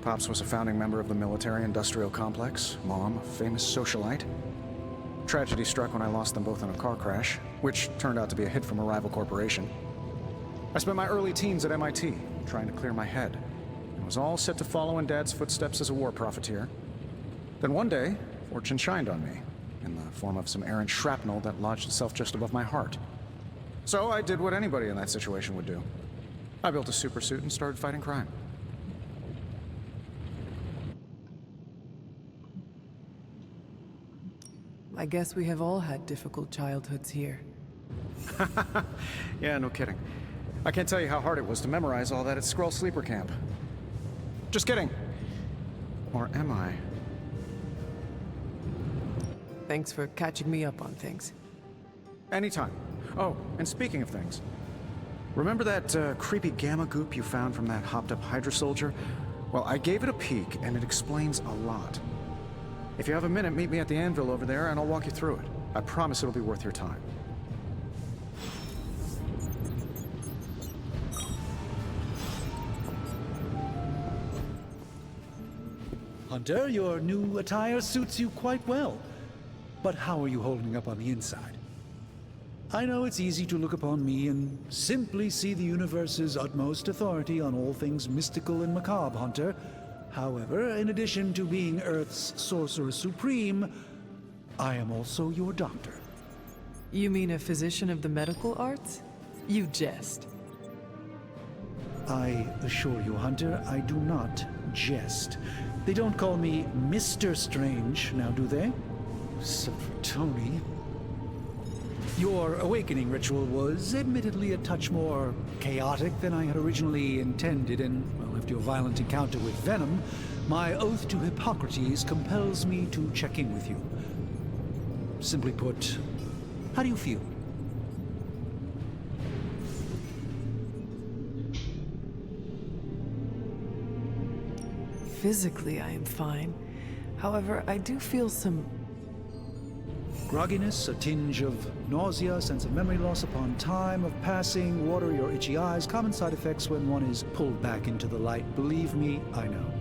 Pops was a founding member of the military-industrial complex. Mom, a famous socialite. Tragedy struck when I lost them both in a car crash, which turned out to be a hit from a rival corporation. I spent my early teens at MIT, trying to clear my head, and was all set to follow in Dad's footsteps as a war profiteer. Then one day, fortune shined on me, in the form of some errant shrapnel that lodged itself just above my heart. So I did what anybody in that situation would do. I built a supersuit and started fighting crime. I guess we have all had difficult childhoods here. Yeah, no kidding. I can't tell you how hard it was to memorize all that at Skrull Sleeper Camp. Just kidding. Or am I? Thanks for catching me up on things. Anytime. Oh, and speaking of things, remember that creepy gamma goop you found from that hopped-up Hydra soldier? Well, I gave it a peek, and it explains a lot. If you have a minute, meet me at the anvil over there, and I'll walk you through it. I promise it'll be worth your time. Hunter, your new attire suits you quite well. But how are you holding up on the inside? I know it's easy to look upon me and simply see the universe's utmost authority on all things mystical and macabre, Hunter. However, in addition to being Earth's Sorcerer Supreme, I am also your doctor. You mean a physician of the medical arts? You jest. I assure you, Hunter, I do not jest. They don't call me Mr. Strange, now do they? Except for Tony. Your awakening ritual was admittedly a touch more chaotic than I had originally intended, and, well, after your violent encounter with Venom, my oath to Hippocrates compels me to check in with you. Simply put, how do you feel? Physically, I am fine. However, I do feel some grogginess, a tinge of nausea, sense of memory loss upon time of passing, watery or itchy eyes, common side effects when one is pulled back into the light. Believe me, I know.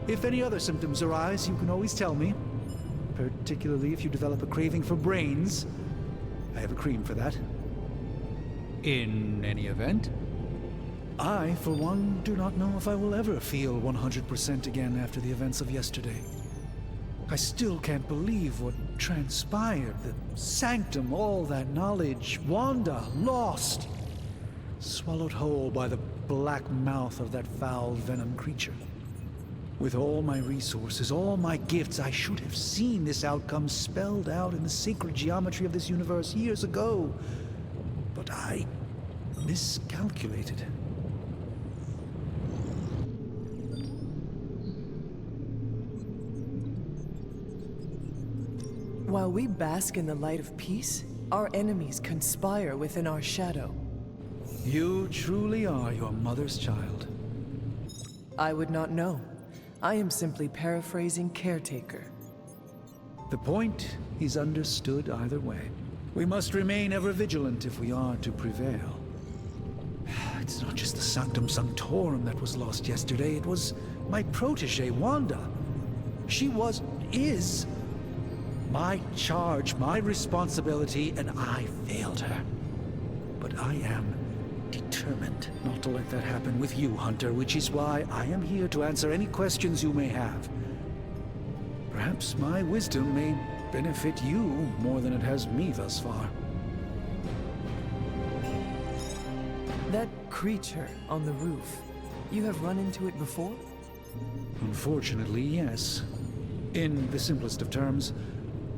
If any other symptoms arise, you can always tell me, particularly if you develop a craving for brains. I have a cream for that. In any event, I, for one, do not know if I will ever feel 100% again after the events of yesterday. I still can't believe what transpired. The Sanctum, all that knowledge, Wanda, lost. Swallowed whole by the black mouth of that foul Venom creature. With all my resources, all my gifts, I should have seen this outcome spelled out in the sacred geometry of this universe years ago. But I miscalculated. While we bask in the light of peace, our enemies conspire within our shadow. You truly are your mother's child. I would not know. I am simply paraphrasing Caretaker. The point is understood either way. We must remain ever vigilant if we are to prevail. It's not just the Sanctum Sanctorum that was lost yesterday, it was my protege, Wanda. She is my charge, my responsibility, and I failed her. But I am determined not to let that happen with you, Hunter, which is why I am here to answer any questions you may have. Perhaps my wisdom may benefit you more than it has me thus far. That creature on the roof, you have run into it before? Unfortunately, yes. In the simplest of terms,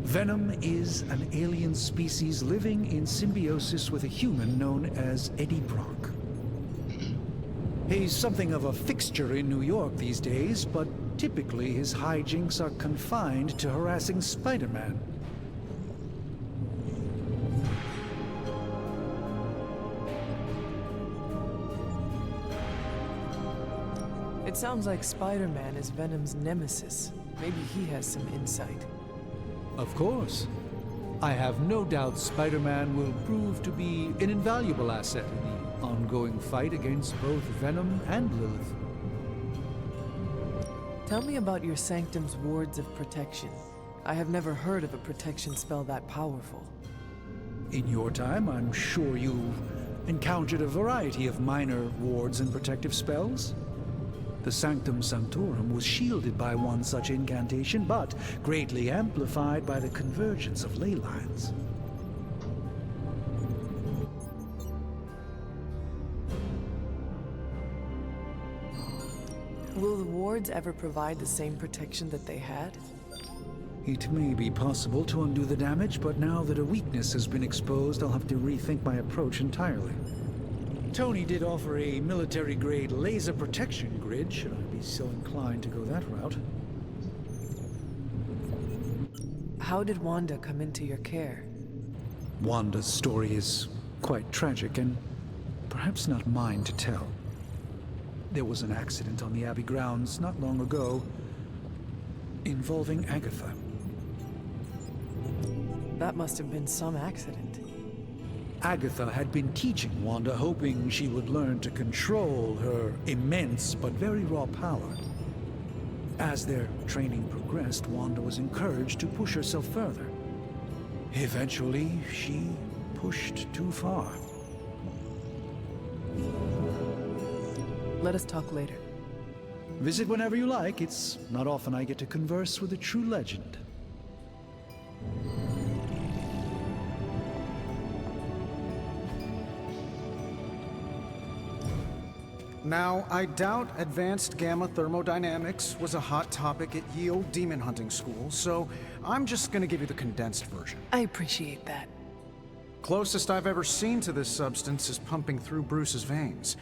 Venom is an alien species living in symbiosis with a human known as Eddie Brock. He's something of a fixture in New York these days, but typically his hijinks are confined to harassing Spider-Man. It sounds like Spider-Man is Venom's nemesis. Maybe he has some insight. Of course. I have no doubt Spider-Man will prove to be an invaluable asset in the ongoing fight against both Venom and Lilith. Tell me about your Sanctum's wards of protection. I have never heard of a protection spell that powerful. In your time, I'm sure you've encountered a variety of minor wards and protective spells. The Sanctum Sanctorum was shielded by one such incantation, but greatly amplified by the convergence of ley lines. Will the wards ever provide the same protection that they had? It may be possible to undo the damage, but now that a weakness has been exposed, I'll have to rethink my approach entirely. Tony did offer a military-grade laser protection grid, should I be so inclined to go that route. How did Wanda come into your care? Wanda's story is quite tragic, and perhaps not mine to tell. There was an accident on the Abbey grounds not long ago, involving Agatha. That must have been some accident. Agatha had been teaching Wanda, hoping she would learn to control her immense but very raw power. As their training progressed, Wanda was encouraged to push herself further. Eventually, she pushed too far. Let us talk later. Visit whenever you like. It's not often I get to converse with a true legend. Now, I doubt advanced gamma thermodynamics was a hot topic at Yield Demon Hunting School, so I'm just gonna give you the condensed version. I appreciate that. Closest I've ever seen to this substance is pumping through Bruce's veins.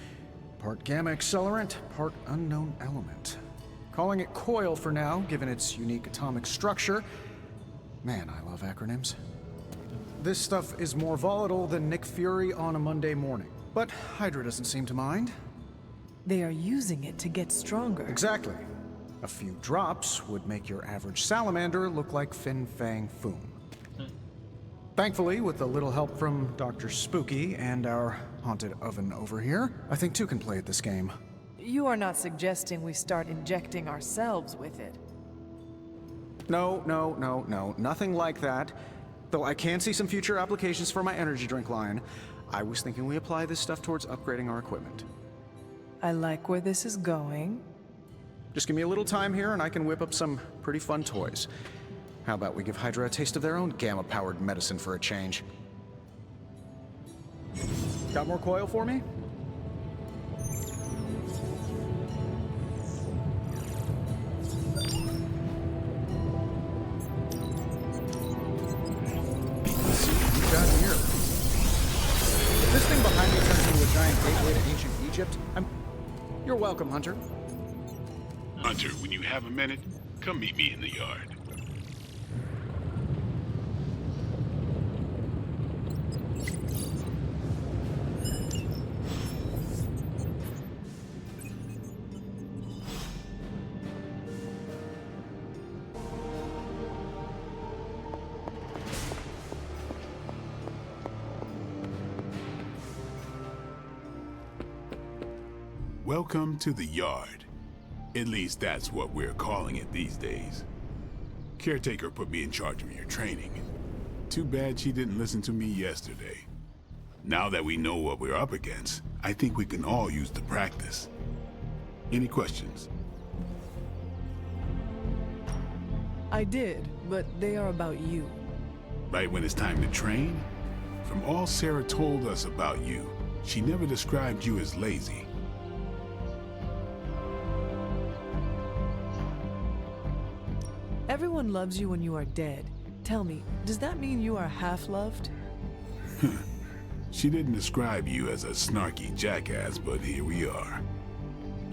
Part gamma accelerant, part unknown element. Calling it Coil for now, given its unique atomic structure. Man, I love acronyms. This stuff is more volatile than Nick Fury on a Monday morning, but Hydra doesn't seem to mind. They are using it to get stronger. Exactly. A few drops would make your average salamander look like Fin Fang Foom. Thankfully, with a little help from Dr. Spooky and our haunted oven over here, I think two can play at this game. You are not suggesting we start injecting ourselves with it. No, nothing like that. Though I can see some future applications for my energy drink line. I was thinking we apply this stuff towards upgrading our equipment. I like where this is going. Just give me a little time here and I can whip up some pretty fun toys. How about we give Hydra a taste of their own gamma-powered medicine for a change? Got more coil for me? Let's see what we got here. If this thing behind me turns into a giant gateway to ancient Egypt, You're welcome, Hunter. Hunter, when you have a minute, come meet me in the yard. Welcome to the yard. At least that's what we're calling it these days. Caretaker put me in charge of your training. Too bad she didn't listen to me yesterday. Now that we know what we're up against, I think we can all use the practice. Any questions? I did, but they are about you. Right when it's time to train? From all Sarah told us about you, she never described you as lazy. Everyone loves you when you are dead. Tell me, does that mean you are half-loved? She didn't describe you as a snarky jackass, but here we are.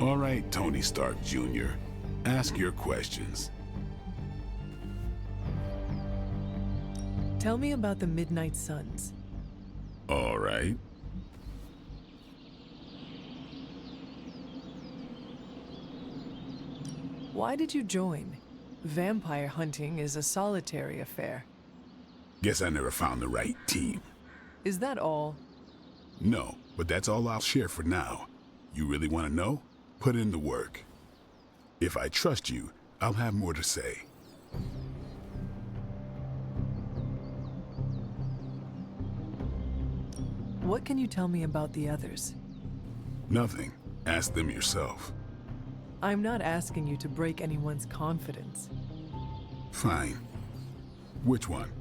All right, Tony Stark Jr., ask your questions. Tell me about the Midnight Suns. All right. Why did you join? Vampire hunting is a solitary affair. Guess I never found the right team. Is that all? No, but that's all I'll share for now. You really want to know? Put in the work. If I trust you, I'll have more to say. What can you tell me about the others? Nothing. Ask them yourself. I'm not asking you to break anyone's confidence. Fine. Which one?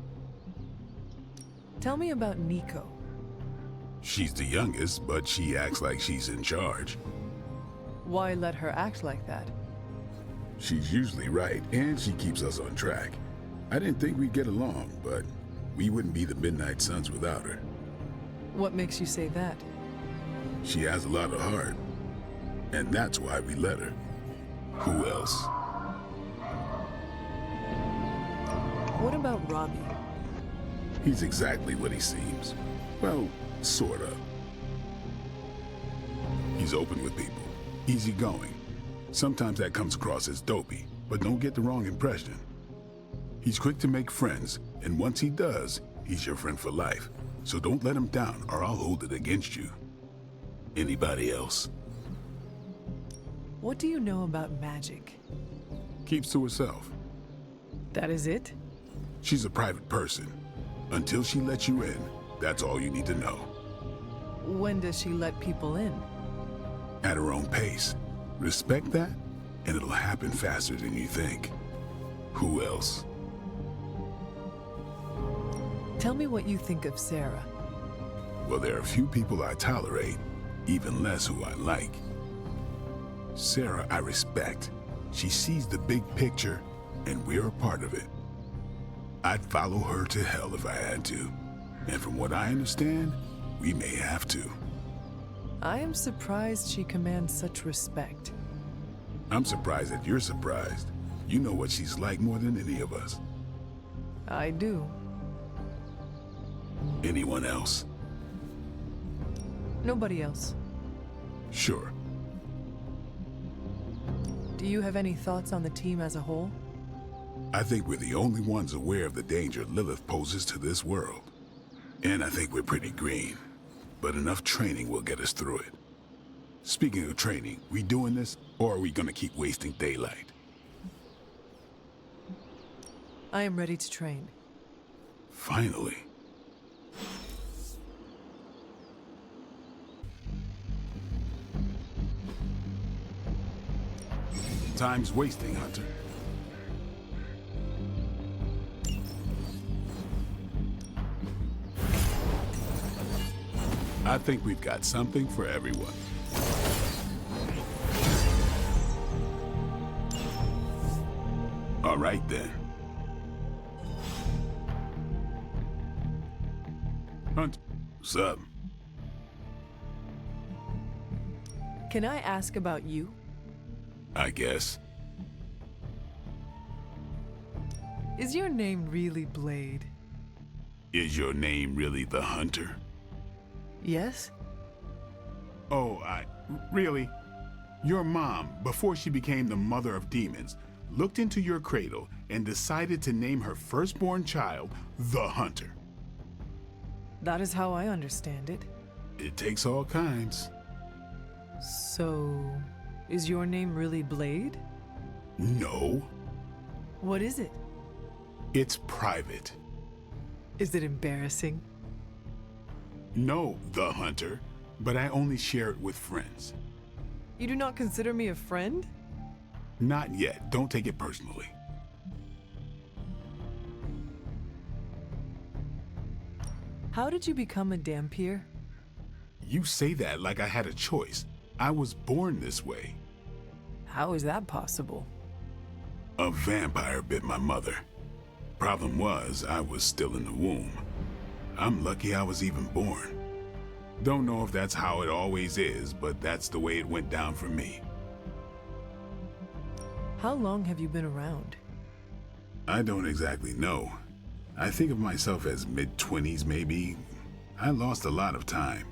Tell me about Nico. She's the youngest, but she acts like she's in charge. Why let her act like that? She's usually right, and she keeps us on track. I didn't think we'd get along, but we wouldn't be the Midnight Suns without her. What makes you say that? She has a lot of heart, and that's why we let her. Who else? What about Robbie? He's exactly what he seems. Well, sort of. He's open with people, easygoing. Sometimes that comes across as dopey, but don't get the wrong impression. He's quick to make friends, and once he does, he's your friend for life. So don't let him down, or I'll hold it against you. Anybody else? What do you know about magic? Keeps to herself. That is it? She's a private person. Until she lets you in, that's all you need to know. When does she let people in? At her own pace. Respect that, and it'll happen faster than you think. Who else? Tell me what you think of Sarah. Well, there are a few people I tolerate, even less who I like. Sarah, I respect. She sees the big picture, and we're a part of it. I'd follow her to hell if I had to. And from what I understand, we may have to. I am surprised she commands such respect. I'm surprised that you're surprised. You know what she's like more than any of us. I do. Anyone else? Nobody else. Sure. Do you have any thoughts on the team as a whole? I think we're the only ones aware of the danger Lilith poses to this world. And I think we're pretty green. But enough training will get us through it. Speaking of training, we doing this, or are we gonna keep wasting daylight? I am ready to train. Finally. Time's wasting, Hunter. I think we've got something for everyone. All right, then. Hunt, what's up? Can I ask about you? I guess. Is your name really Blade? Is your name really the Hunter? Yes? Oh, really? Your mom, before she became the mother of demons, looked into your cradle and decided to name her firstborn child the Hunter. That is how I understand it. It takes all kinds. So, is your name really Blade? No. What is it? It's private. Is it embarrassing? No, the Hunter, but I only share it with friends. You do not consider me a friend? Not yet. Don't take it personally. How did you become a Dhampir? You say that like I had a choice. I was born this way. How is that possible? A vampire bit my mother. Problem was, I was still in the womb. I'm lucky I was even born. Don't know if that's how it always is, but that's the way it went down for me. How long have you been around? I don't exactly know. I think of myself as mid-20s maybe. I lost a lot of time.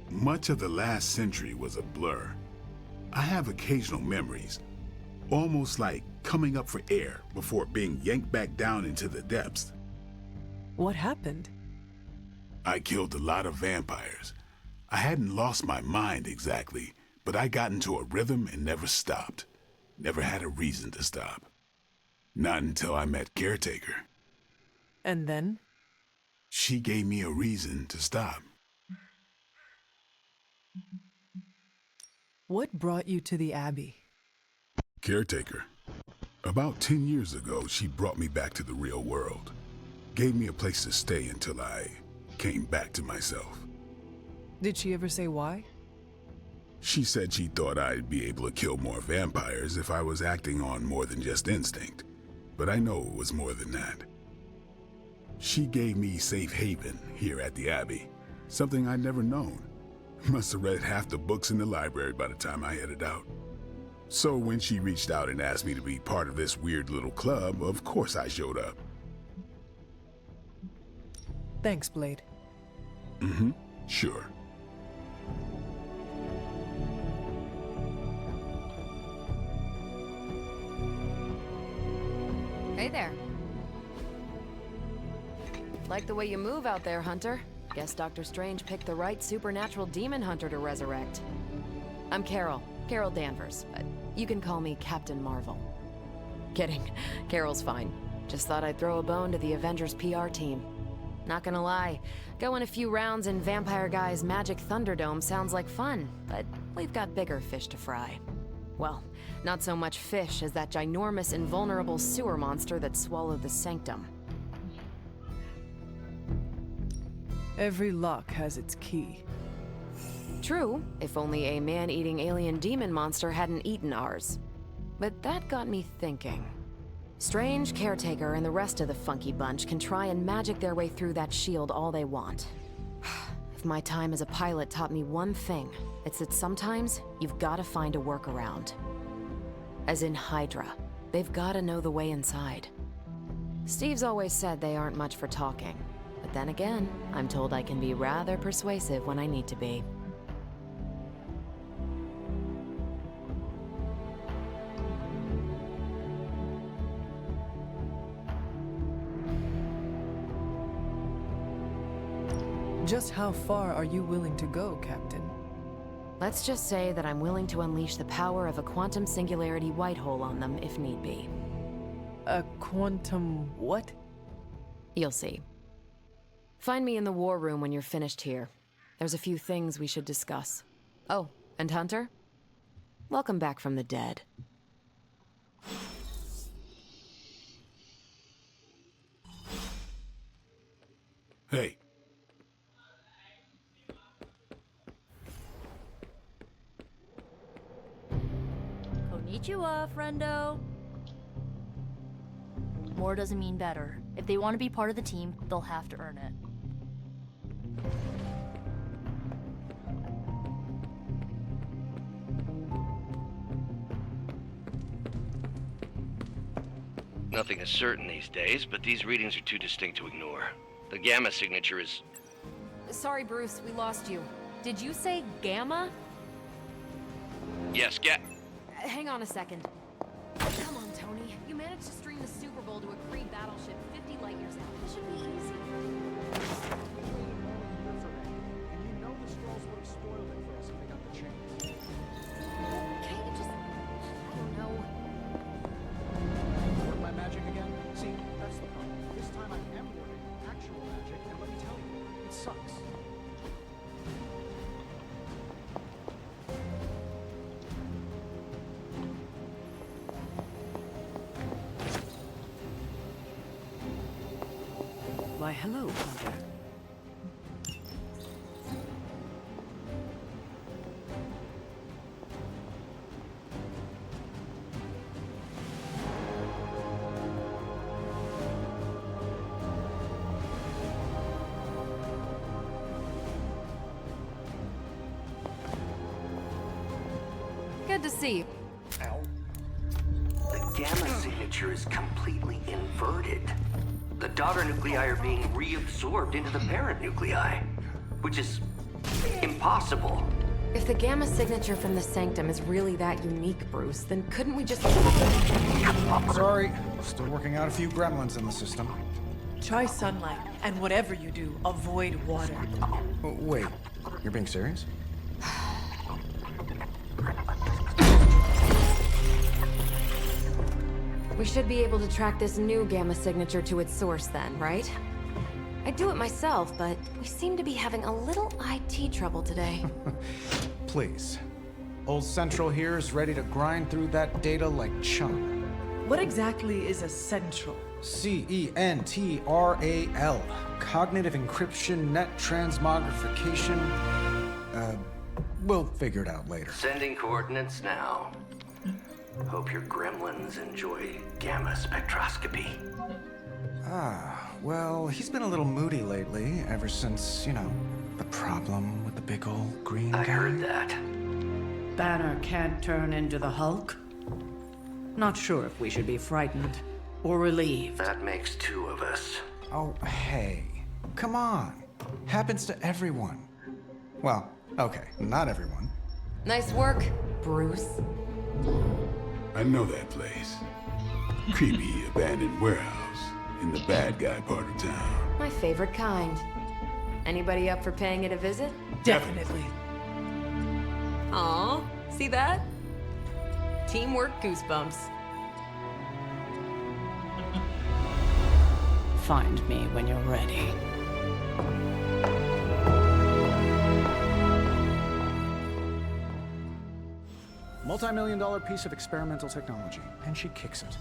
Much of the last century was a blur. I have occasional memories, almost like coming up for air before being yanked back down into the depths. What happened? I killed a lot of vampires. I hadn't lost my mind exactly, but I got into a rhythm and never stopped. Never had a reason to stop. Not until I met Caretaker. And then? She gave me a reason to stop. What brought you to the Abbey? Caretaker. About 10 years ago, she brought me back to the real world. Gave me a place to stay until I came back to myself. Did she ever say why? She said she thought I'd be able to kill more vampires if I was acting on more than just instinct. but I know it was more than that. She gave me safe haven here at the Abbey, something I'd never known. Must have read half the books in the library by the time I headed out. So when she reached out and asked me to be part of this weird little club, of course I showed up. Thanks, Blade. Mm-hmm, sure. Hey there. Like the way you move out there, Hunter. Guess Dr. Strange picked the right supernatural demon hunter to resurrect. I'm Carol Danvers, but you can call me Captain Marvel. Kidding, Carol's fine. Just thought I'd throw a bone to the Avengers PR team. Not gonna lie, going a few rounds in Vampire Guy's Magic Thunderdome sounds like fun, but we've got bigger fish to fry. Well, not so much fish as that ginormous invulnerable sewer monster that swallowed the Sanctum. Every lock has its key. True, if only a man-eating alien demon monster hadn't eaten ours. But that got me thinking. Strange, Caretaker, and the rest of the funky bunch can try and magic their way through that shield all they want. If my time as a pilot taught me one thing, it's that sometimes you've gotta find a workaround. As in Hydra, they've gotta know the way inside. Steve's always said they aren't much for talking. But then again, I'm told I can be rather persuasive when I need to be. Just how far are you willing to go, Captain? Let's just say that I'm willing to unleash the power of a quantum singularity white hole on them if need be. A quantum what? You'll see. Find me in the war room when you're finished here. There's a few things we should discuss. Oh, and Hunter? Welcome back from the dead. Hey. Konnichiwa, friendo. More doesn't mean better. If they want to be part of the team, they'll have to earn it. Nothing is certain these days, but these readings are too distinct to ignore. The Gamma signature is... Sorry, Bruce, we lost you. Did you say Gamma? Yes, Hang on a second. Come on, Tony. You managed to stream the Super Bowl to a Kree battleship 50 light years out. This should be easy. And you know the Skrulls would have spoiled it for us if they got the chance. Can't you just... I don't know. Work my magic again? See, that's the problem. This time I am working actual magic, and let me tell you, it sucks. Why, hello, Hunter. Good to see you. The Gamma signature is completely inverted. The daughter nuclei are being reabsorbed into the parent nuclei, which is impossible. If the Gamma signature from the Sanctum is really that unique, Bruce, then couldn't we just... Sorry, still working out a few gremlins in the system. Try sunlight, and whatever you do, avoid water. Oh, wait, you're being serious? We should be able to track this new Gamma signature to its source then, right? I'd do it myself, but we seem to be having a little IT trouble today. Please. Old Central here is ready to grind through that data like chum. What exactly is a central? CENTRAL. Cognitive encryption, net transmogrification. We'll figure it out later. Sending coordinates now. Hope your gremlins enjoy gamma spectroscopy. Ah, well, he's been a little moody lately, ever since, you know, the problem with the big old green guy. I heard that. Banner can't turn into the Hulk? Not sure if we should be frightened or relieved. That makes two of us. Oh, hey. Come on. Happens to everyone. Well, okay, not everyone. Nice work, Bruce. I know that place. Creepy abandoned warehouse in the bad guy part of town. My favorite kind. Anybody up for paying it a visit? Definitely. Aw, see that? Teamwork goosebumps. Find me when you're ready. Multi-million-dollar piece of experimental technology, and she kicks it.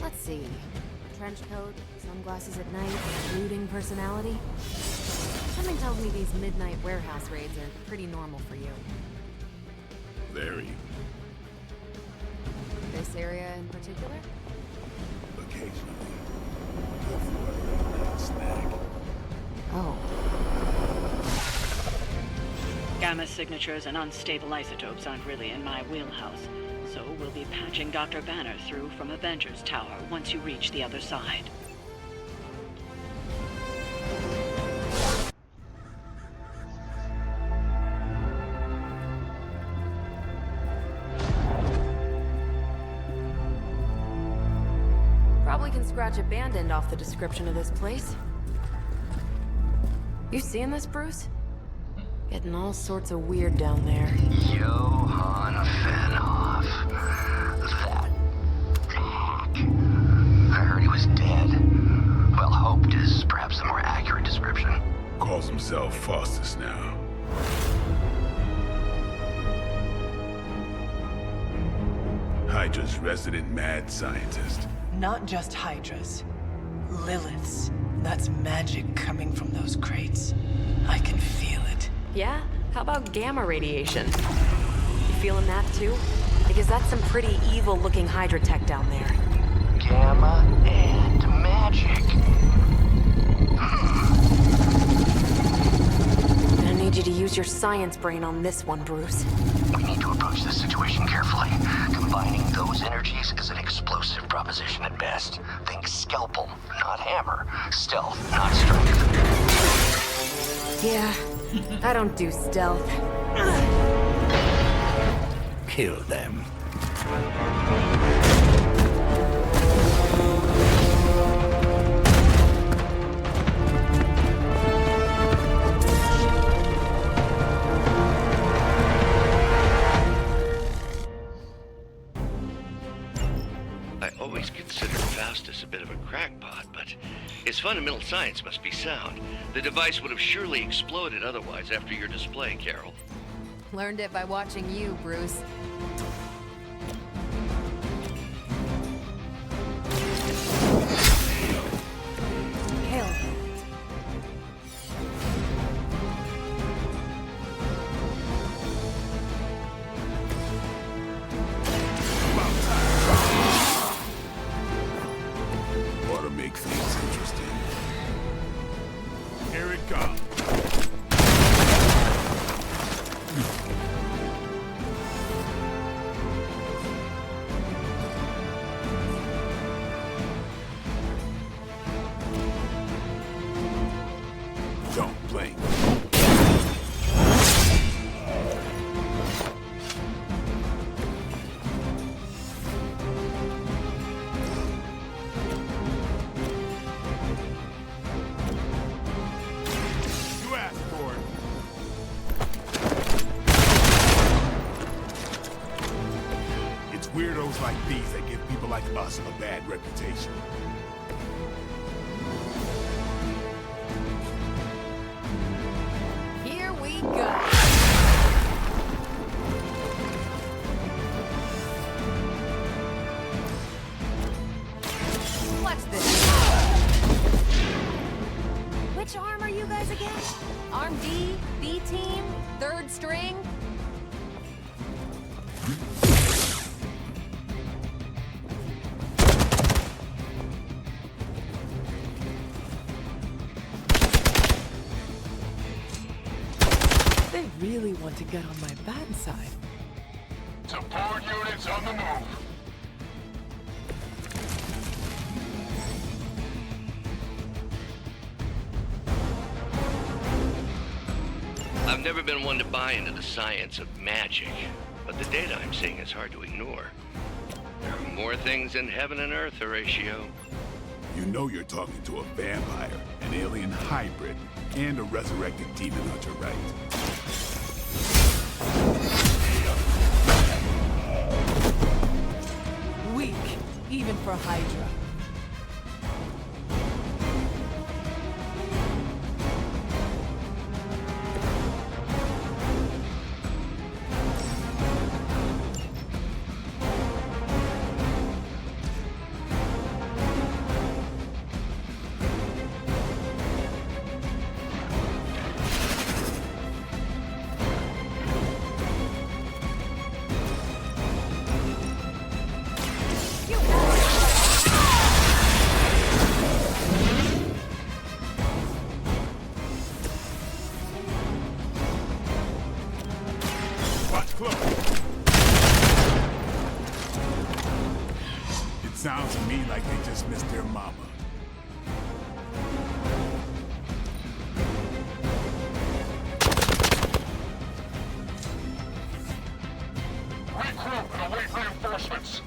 Let's see. Trench coat, sunglasses at night, brooding personality. Something tells me these midnight warehouse raids are pretty normal for you. Very. This area in particular? Occasionally. Before I run out snack. Oh. Gamma signatures and unstable isotopes aren't really in my wheelhouse, so we'll be patching Dr. Banner through from Avengers Tower once you reach the other side. Probably can scratch abandoned off the description of this place. You seeing this, Bruce? Getting all sorts of weird down there. Johann Fenhoff. That hack. I heard he was dead. Well, hoped is perhaps the more accurate description. Calls himself Faustus now. Hydra's resident mad scientist. Not just Hydras. Liliths. That's magic coming from those crates. I can feel it. Yeah? How about gamma radiation? You feeling that too? Because that's some pretty evil-looking Hydra tech down there. Gamma and magic. I need you to use your science brain on this one, Bruce. We need to approach this situation carefully. Combining those energies is an explosive proposition at best. Think scalpel, not hammer. Stealth, not strength. Yeah, I don't do stealth. Kill them. I always considered Faustus a bit of a crackpot, but his fundamental science must be sound. The device would have surely exploded otherwise after your display, Carol. Learned it by watching you, Bruce. Hail. Ought to make things interesting. Here it comes. Don't blink. You asked for it. It's weirdos like these that give people like us a bad reputation. Here we go. string? They really want to get on my bad side. Support units on the move. I've never been one to buy into the science of magic, but the data I'm seeing is hard to ignore. There are more things in heaven and earth, Horatio. You know you're talking to a vampire, an alien hybrid, and a resurrected demon hunter, right? Weak, even for Hydra. It sounds to me like they just missed their mama. Regroup and await reinforcements.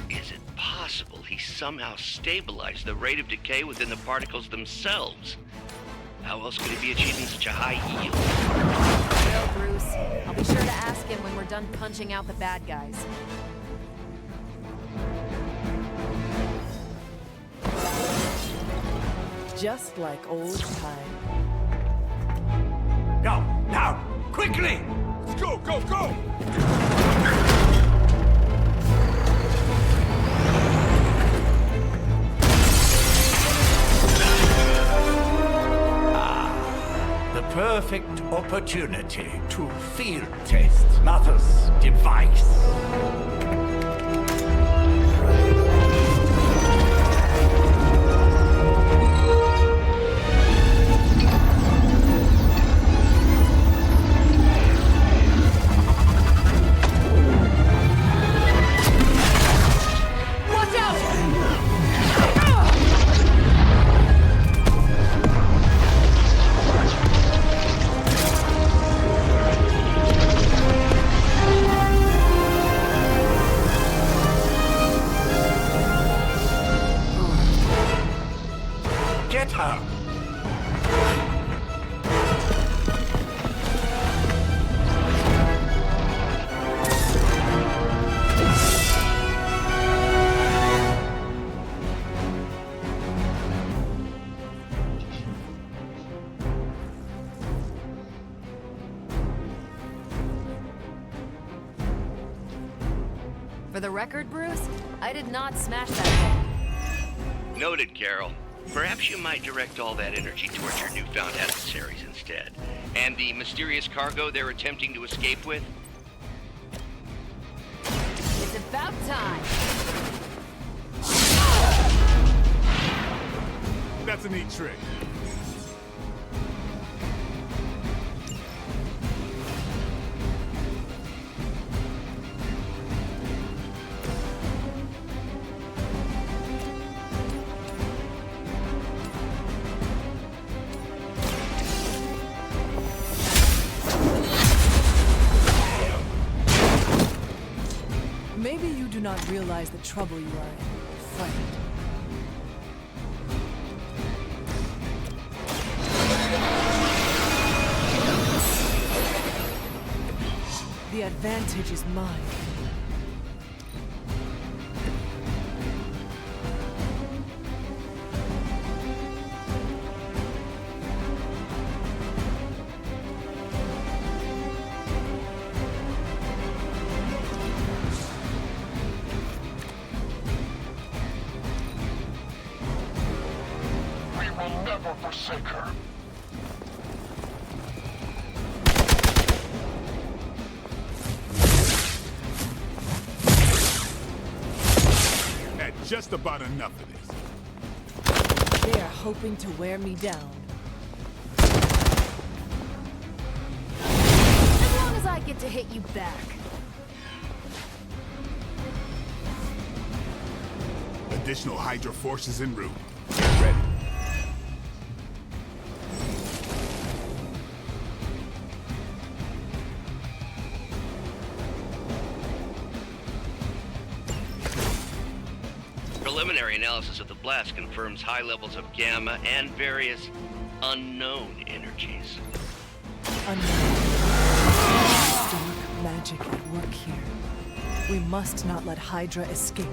Is it possible he somehow stabilized the rate of decay within the particles themselves? How else could he be achieving such a high yield? No, Bruce. I'll be sure to ask him when we're done punching out the bad guys. Just like old time. Go, now, quickly! Let's go, go, go! The perfect opportunity to field test Mother's device. Get her! For the record, Bruce, I did not smash that thing. Noted, Carol. Perhaps you might direct all that energy towards your newfound adversaries instead. And the mysterious cargo they're attempting to escape with? It's about time. That's a neat trick. Maybe you do not realize the trouble you are in, friend. The advantage is mine. We will never forsake her. Had just about enough of this. They are hoping to wear me down. As long as I get to hit you back. Additional Hydra forces en route. Get ready. Preliminary analysis of the blast confirms high levels of gamma and various unknown energies. Dark magic at work here. We must not let Hydra escape.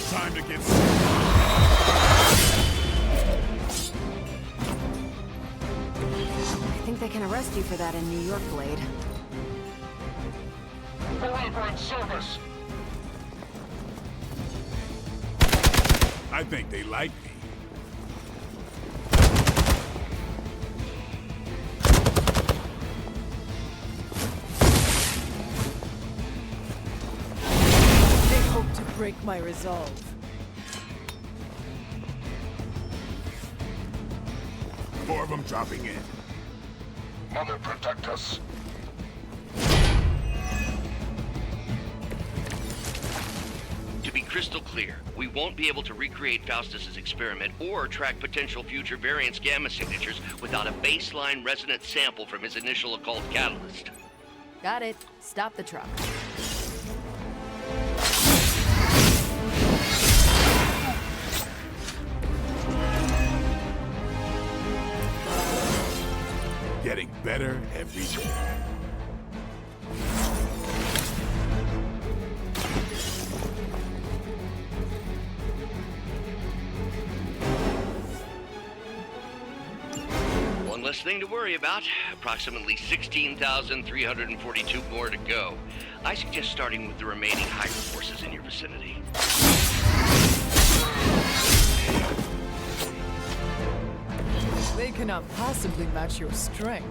Time to get I think they can arrest you for that in New York, Blade. Forever in service. I think they like me. They hope to break my resolve. Four of them dropping in. Mother, protect us. To be crystal clear, we won't be able to recreate Faustus's experiment or track potential future variance gamma signatures without a baseline resonance sample from his initial occult catalyst. Got it. Stop the truck. Getting better every day. One less thing to worry about. Approximately 16,342 more to go. I suggest starting with the remaining Hydra forces in your vicinity. They cannot possibly match your strength.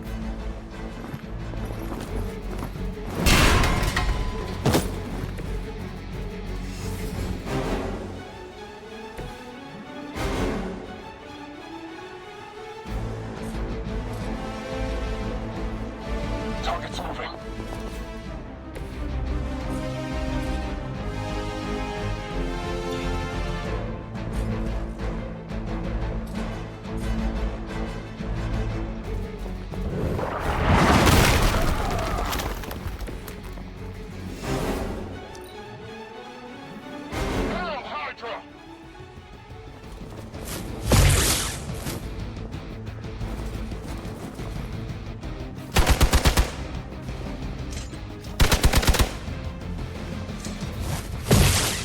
Target's moving. Hail Hydra!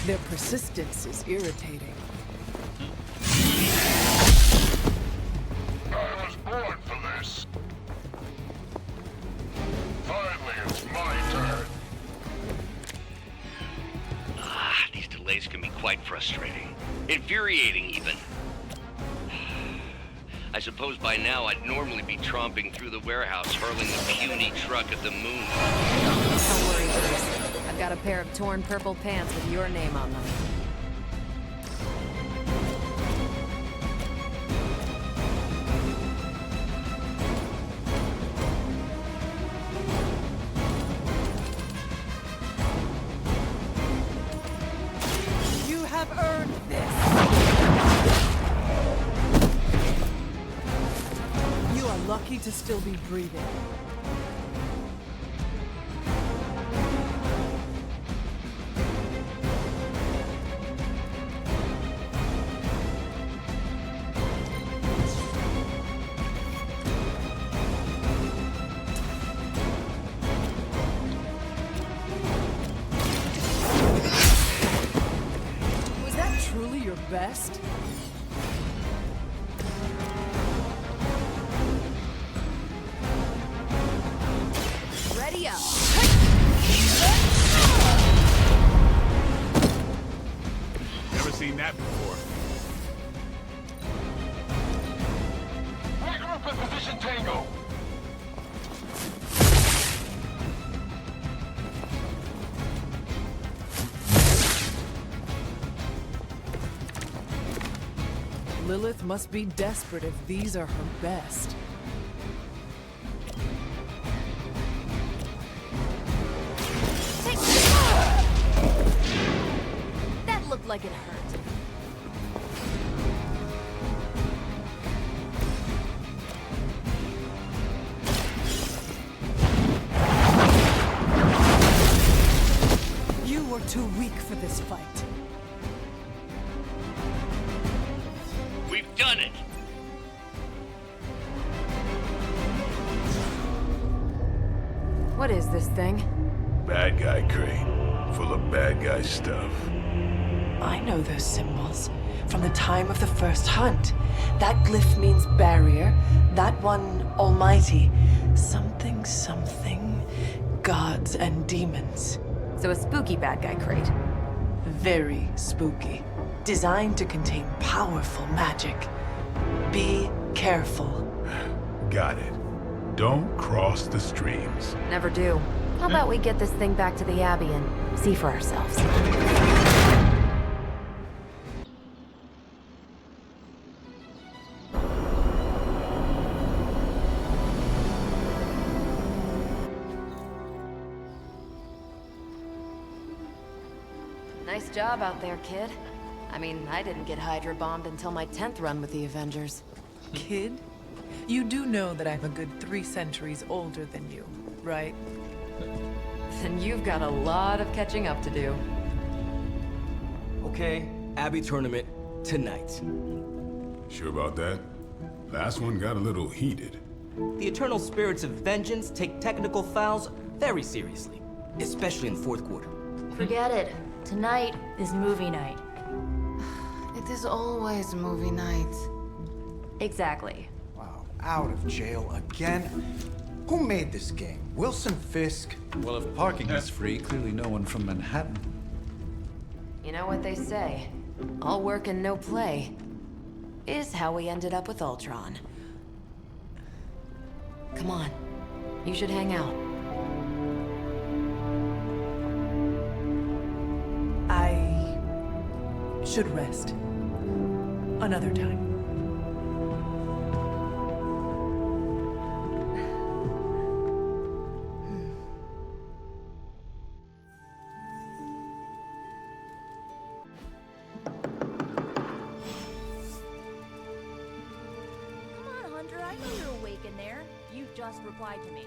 Their persistence is irritating. I was born for this. Finally, it's my turn. These delays can be quite frustrating. Infuriating, even. I suppose by now I'd normally be tromping through the warehouse hurling the puny truck at the moon. Don't worry, Bruce. I've got a pair of torn purple pants with your name on them. You have earned this. You are lucky to still be breathing. best? Ready up. Never seen that before. Regroup in position, Tango. Lilith must be desperate if these are her best. That looked like it hurt. You were too weak for this fight. We've done it! What is this thing? Bad guy crate. Full of bad guy stuff. I know those symbols from the time of the first hunt. That glyph means barrier, that one almighty. Something, something, gods and demons. So a spooky bad guy crate. Very spooky. Designed to contain powerful magic. Be careful. Got it. Don't cross the streams. Never do. How about we get this thing back to the Abbey and see for ourselves? Nice job out there, kid. I mean, I didn't get Hydra bombed until my 10th run with the Avengers. Kid, you do know that I'm a good 3 centuries older than you, right? Then you've got a lot of catching up to do. Okay, Abbey tournament tonight. Sure about that? Last one got a little heated. The Eternal Spirits of Vengeance take technical fouls very seriously, especially in the fourth quarter. Forget it. Tonight is movie night. It is always movie night. Exactly. Wow, out of jail again? Who made this game? Wilson Fisk? Well, if parking is free, clearly no one from Manhattan. You know what they say? All work and no play is how we ended up with Ultron. Come on. You should hang out. I should rest. Another time. Come on, Hunter. I know you're awake in there. You just replied to me.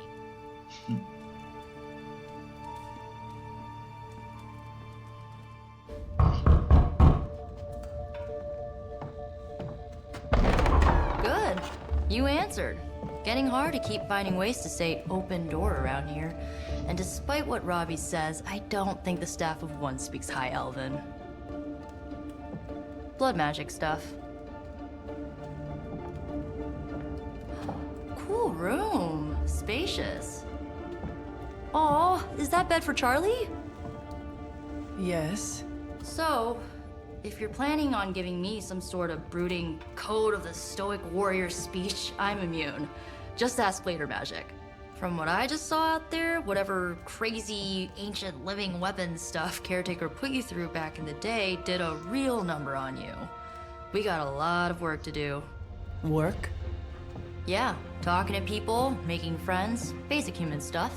Good. You answered. Getting hard to keep finding ways to say open door around here. And despite what Robbie says, I don't think the staff of One speaks High Elven. Blood magic stuff. Cool room. Spacious. Aw, is that bed for Charlie? Yes. So, if you're planning on giving me some sort of brooding code of the stoic warrior speech, I'm immune. Just ask later magic. From what I just saw out there, whatever crazy ancient living weapons stuff Caretaker put you through back in the day did a real number on you. We got a lot of work to do. Work? Yeah, talking to people, making friends, basic human stuff.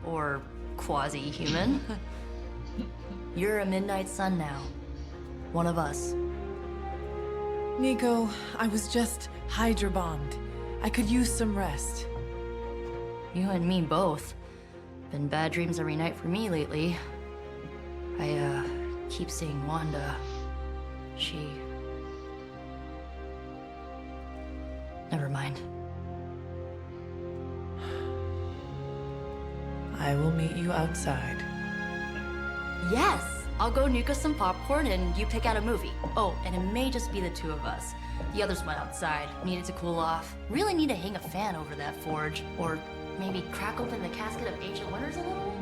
Or quasi-human. You're a Midnight Sun now. One of us. Nico, I was just Hydra bombed. I could use some rest. You and me both. Been bad dreams every night for me lately. I, keep seeing Wanda. She... Never mind. I will meet you outside. Yes! I'll go nuke us some popcorn and you pick out a movie. Oh, and it may just be the two of us. The others went outside, needed to cool off. Really need to hang a fan over that forge. Or maybe crack open the casket of Ancient Wonders a little?